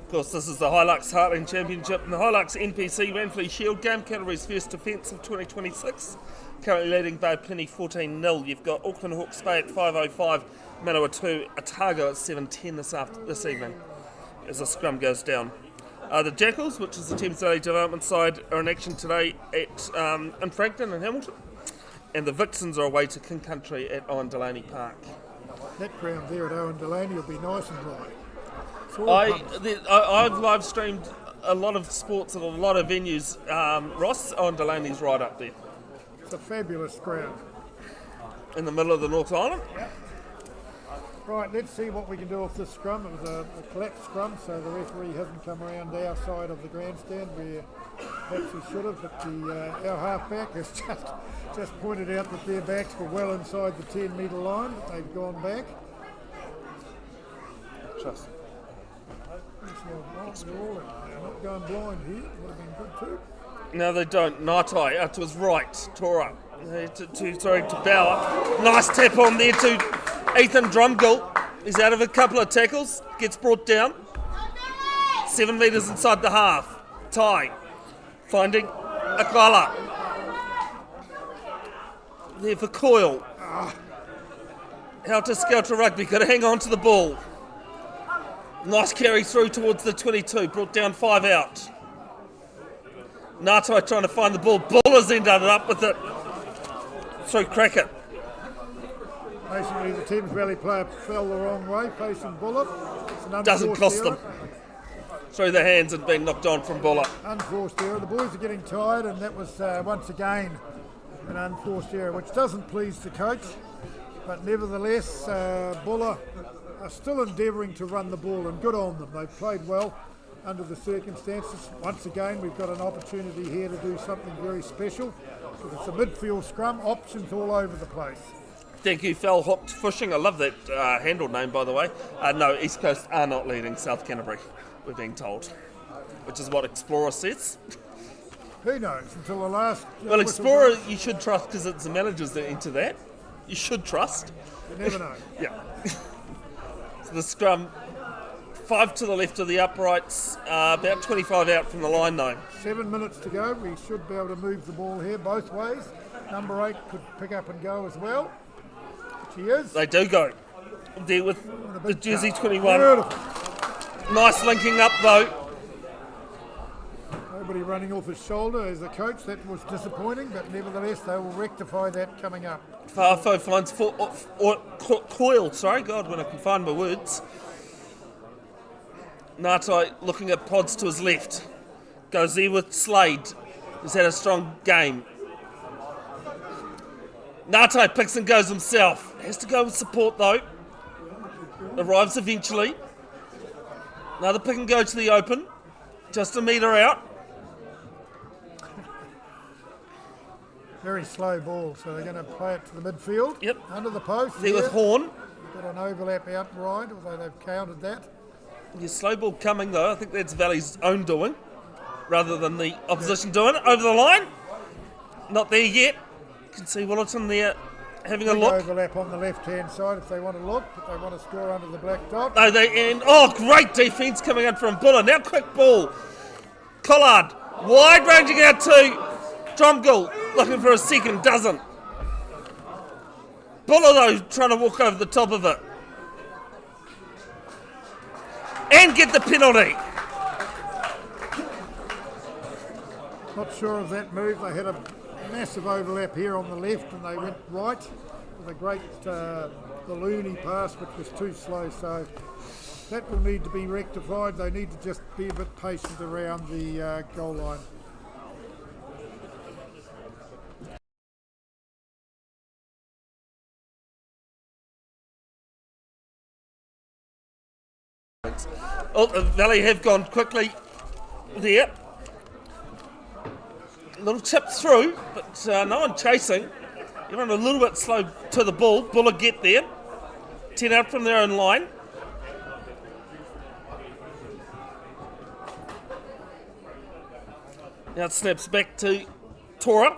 Of course, this is the Hilux Heartland Championship and the Hilux NPC Ranfurly Shield game, Canterbury's first defence of 2026. Currently leading Bay Plenty 14-0. You've got Auckland Hawke's Bay at 5:05, Manawatu Otago at 7:10 this evening as the scrum goes down. The Jackals, which is the Thames Valley Development side, are in action today at in Frankton and Hamilton. And the Vixens are away to King Country at Owen Delaney Park. That ground there at Owen Delaney will be nice and dry. I've live streamed a lot of sports at a lot of venues. Ross, Owen Delaney's right up there. It's a fabulous ground. In the middle of the North Island? Yep. Right, let's see what we can do with this scrum. It was a collapsed scrum, so the referee hasn't come around our side of the grandstand where perhaps he should have, but our half-back has just pointed out that their backs were well inside the 10-metre line. They've gone back. Trust. They're not going blind here. Would have been good too. No, they don't. Ngatai out to his right. Tora. To Bauer. Nice tap on there to Ethan Drumgill. He's out of a couple of tackles. Gets brought down. 7 metres inside the half. Tai. Finding Akala. There for Coyle. Helter Skelter Rugby. Got to hang on to the ball. Nice carry through towards the 22. Brought down 5 out. Ngatai trying to find the ball. Buller's ended up with it. Through Crackett. Basically, the Thames Valley player fell the wrong way, facing Buller. Doesn't cost them. Through the hands and being knocked on from Buller. Unforced error. The boys are getting tired, and that was once again an unforced error, which doesn't please the coach. But nevertheless, Buller are still endeavouring to run the ball, and good on them. They've played well under the circumstances. Once again, we've got an opportunity here to do something very special. It's a midfield scrum, options all over the place. Thank you, Fell Hooked Fishing. I love that handle name, by the way. No, East Coast are not leading South Canterbury, we're being told, which is what Explorer says. Who knows, until the last... Well, Explorer, you should trust because it's the managers that enter that. You should trust. You never know. Yeah. So the scrum, 5 to the left of the uprights, about 25 out from the line though. 7 minutes to go. We should be able to move the ball here both ways. Number 8 could pick up and go as well. Which he is. They do go. There with the jersey 21. Beautiful. Nice linking up though. Nobody running off his shoulder as a coach. That was disappointing, but nevertheless they will rectify that coming up. Fa'afo finds Coyle, when I can find my words. Ngatai looking at Pods to his left. Goes there with Slade, who's had a strong game. Ngatai picks and goes himself. Has to go with support though. Arrives eventually. Another pick and go to the open. Just a metre out. Very slow ball, so they're going to play it to the midfield. Yep. Under the post. There with Horn. Got an overlap out right, although they've counted that. Yeah, slow ball coming though. I think that's Valley's own doing, rather than the opposition doing it. Over the line. Not there yet. You can see Willerton there having a look. Overlap on the left-hand side if they want to look, but they want to score under the black dot. No, great defence coming in from Buller. Now quick ball. Collard, wide ranging out to Drumgill, looking for a second, doesn't. Buller though, trying to walk over the top of it. And get the penalty. Not sure of that move. They had a massive overlap here on the left and they went right with a great balloony pass which was too slow. So that will need to be rectified. They need to just be a bit patient around the goal line. Oh, the Valley have gone quickly there. A little chip through, but no one chasing. They run a little bit slow to the ball. Buller get there. 10 out from their own line. Now it snaps back to Tora.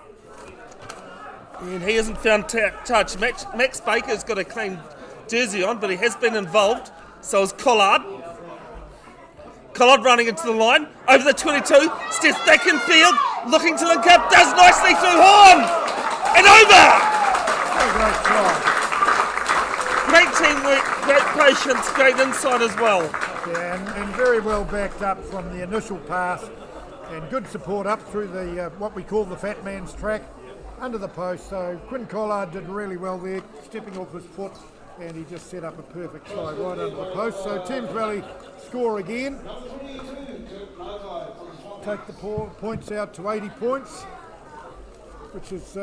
And he hasn't found touch. Max Baker's got a clean jersey on, but he has been involved. So is Collard. Collard running into the line. Over the 22. Steps back in field. Looking to link up. Does nicely through Horn. And over. Great try. Great teamwork. Great patience. Great insight as well. Yeah, and very well backed up from the initial pass. And good support up through the what we call the fat man's track. Under the post. So Quinn Collard did really well there. Stepping off his foot. And he just set up a perfect try right under the post. So Thames Valley score again. Take the points out to 80 points, which is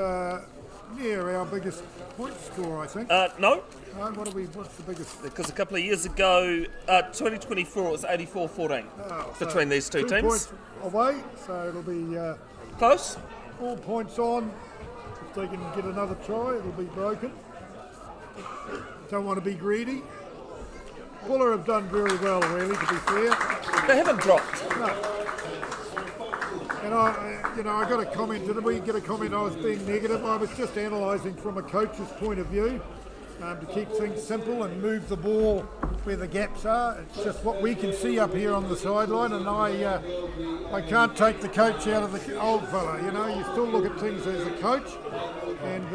near our biggest point score, I think. No. What's the biggest? Because a couple of years ago, 2024, it was 84-14 between these two teams. Points away, so it'll be Close. 4 points on. If they can get another try, it'll be broken. Don't want to be greedy. Buller have done very well, really, to be fair. They haven't dropped. No. And I got a comment. Did we get a comment? I was being negative. I was just analysing from a coach's point of view to keep things simple and move the ball where the gaps are. It's just what we can see up here on the sideline, and I can't take the coach out of the old fella. You still look at things as a coach. And,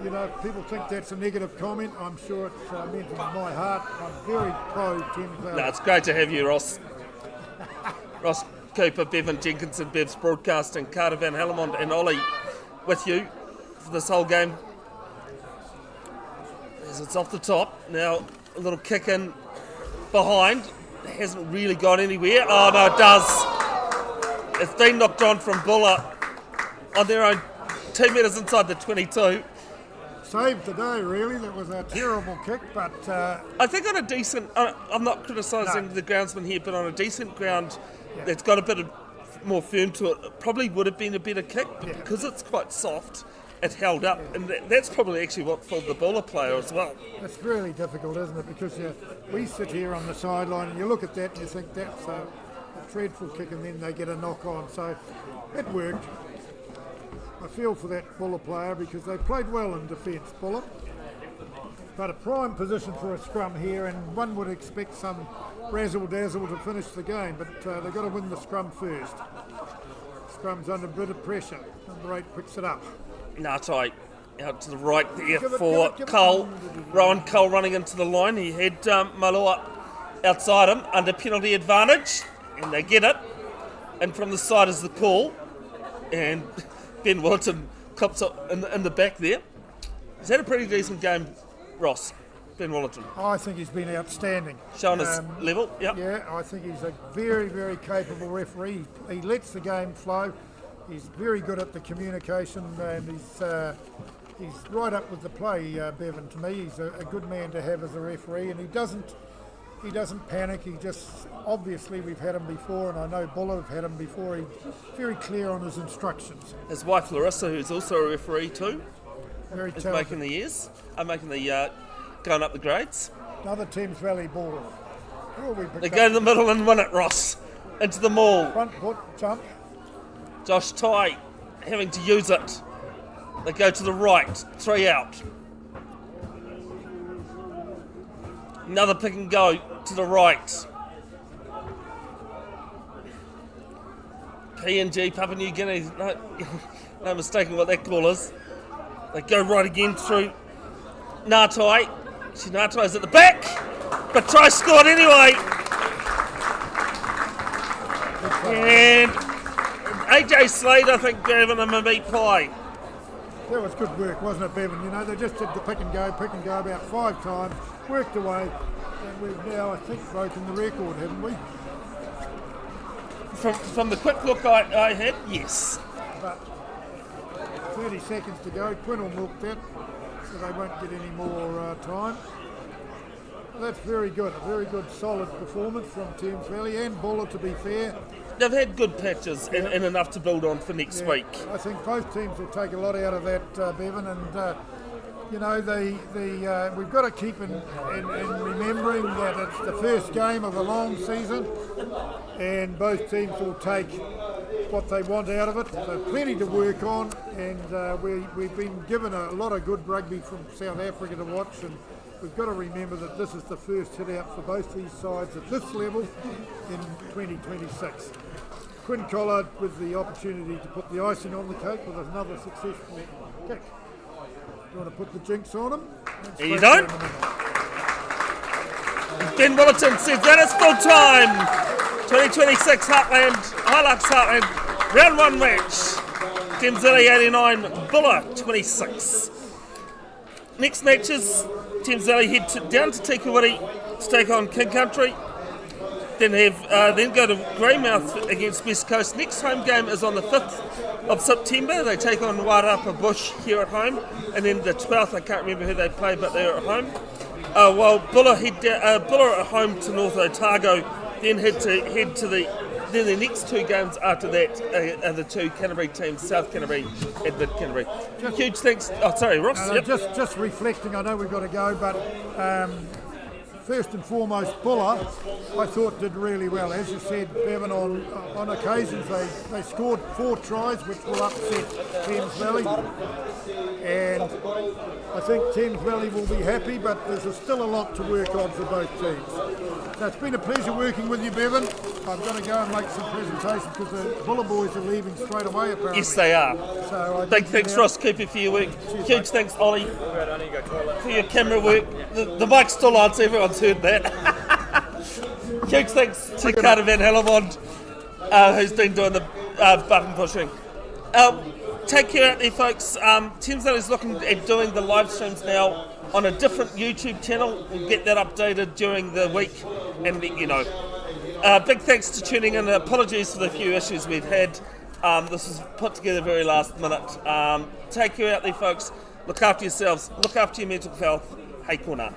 if people think that's a negative comment, I'm sure it's meant in my heart. I'm very pro Thames Valley. No, it's great to have you, Ross. Ross Cooper, Bevan Jenkinson, Bev's Broadcasting, Carter Van Hellemond and Ollie with you for this whole game. As it's off the top. Now, a little kick in behind. It hasn't really gone anywhere. Oh, no, it does. It's been knocked on from Buller on their own 2 metres inside the 22. Saved today, really. That was a terrible kick, but... I think on a decent... I'm not criticising the groundsman here, but on a decent ground that's got a bit of more firm to it, probably would have been a better kick, but because it's quite soft, it held up. And that's probably actually what fooled the Buller player as well. It's really difficult, isn't it? Because we sit here on the sideline and you look at that and you think that's a dreadful kick, and then they get a knock on. So it worked. I feel for that Buller player because they played well in defence, Buller. But a prime position for a scrum here, and one would expect some razzle-dazzle to finish the game, but they've got to win the scrum first. Scrum's under a bit of pressure. Number 8 picks it up. Ngatai out to the right there for Cole. Rowan Cole running into the line. He had Malua outside him under penalty advantage, and they get it. And from the side is the call, and Ben Wilton cops up in the back there. He's had a pretty decent game, Ross, Ben Wilton. I think he's been outstanding. Showing his level, Yeah, I think he's a very, very capable referee. He lets the game flow. He's very good at the communication, and he's right up with the play, Bevan, to me. He's a good man to have as a referee, and he doesn't panic. He just, obviously we've had him before, and I know Buller have had him before. He's very clear on his instructions. His wife Larissa, who's also a referee too, Very is talented. making the years, making the going up the grades. Another Thames Valley ball. Oh, They go to the middle and win it, Ross. Into the maul. Front foot jump. Josh Ty having to use it. They go to the right, 3 out. Another pick and go to the right. PNG, Papua New Guinea, no mistaking what that call is. They go right again through Ngatai. Ngatai's at the back, but try scored anyway. And AJ Slade, I think, gave him a meat pie. That was good work, wasn't it, Bevan? You know, they just did the pick and go about 5 times, worked away, and we've now, I think, broken the record, haven't we? From the quick look I had, yes. But 30 seconds to go, Quinn will milk that, so they won't get any more time. Well, that's very good, a very good solid performance from Thames Valley and Buller, to be fair. They've had good patches and enough to build on for next week. I think both teams will take a lot out of that, Bevan, and you know, we've got to keep in remembering that it's the first game of a long season, and both teams will take what they want out of it. So plenty to work on, and we've been given a lot of good rugby from South Africa to watch, and we've got to remember that this is the first hit out for both these sides at this level in 2026. Quinn Collard with the opportunity to put the icing on the cake with another successful kick. Do you want to put the jinx on him? You don't? Ben Willerton says that is full time. 2026 Heartland, Hilux Heartland, round 1 match. Thames Valley 89, Buller 26. Next matches, Thames Valley head down to Tikawiti to take on King Country. Then go to Greymouth against West Coast. Next home game is on the 5th of September. They take on Wairarapa Bush here at home, and then the 12th, I can't remember who they play, but they're at home. While Buller Buller at home to North Otago, then head to the next 2 games after that are the 2 Canterbury teams, South Canterbury and Mid Canterbury. Huge thanks. Oh, sorry, Ross. Yep. Just reflecting. I know we've got to go, but. First and foremost, Buller, I thought did really well. As you said, Bevan, on occasions they scored 4 tries, which will upset Thames Valley. And I think Thames Valley will be happy, but there's still a lot to work on for both teams. So it's been a pleasure working with you, Bevan. I'm going to go and make some presentations because the Buller boys are leaving straight away, apparently. Yes, they are. So big thanks, Ross Cooper, for your work. Cheers, huge thanks, Ollie, for your camera work. The mic's still on, so everyone's heard that. Huge thanks to Carter Van Hellemond, who's been doing the button pushing. Take care out there, folks. Thames Valley's looking at doing the live streams now on a different YouTube channel. We'll get that updated during the week and let you know. Big thanks to tuning in. Apologies for the few issues we've had. This was put together very last minute. Take care out there, folks. Look after yourselves. Look after your mental health. Hei kona.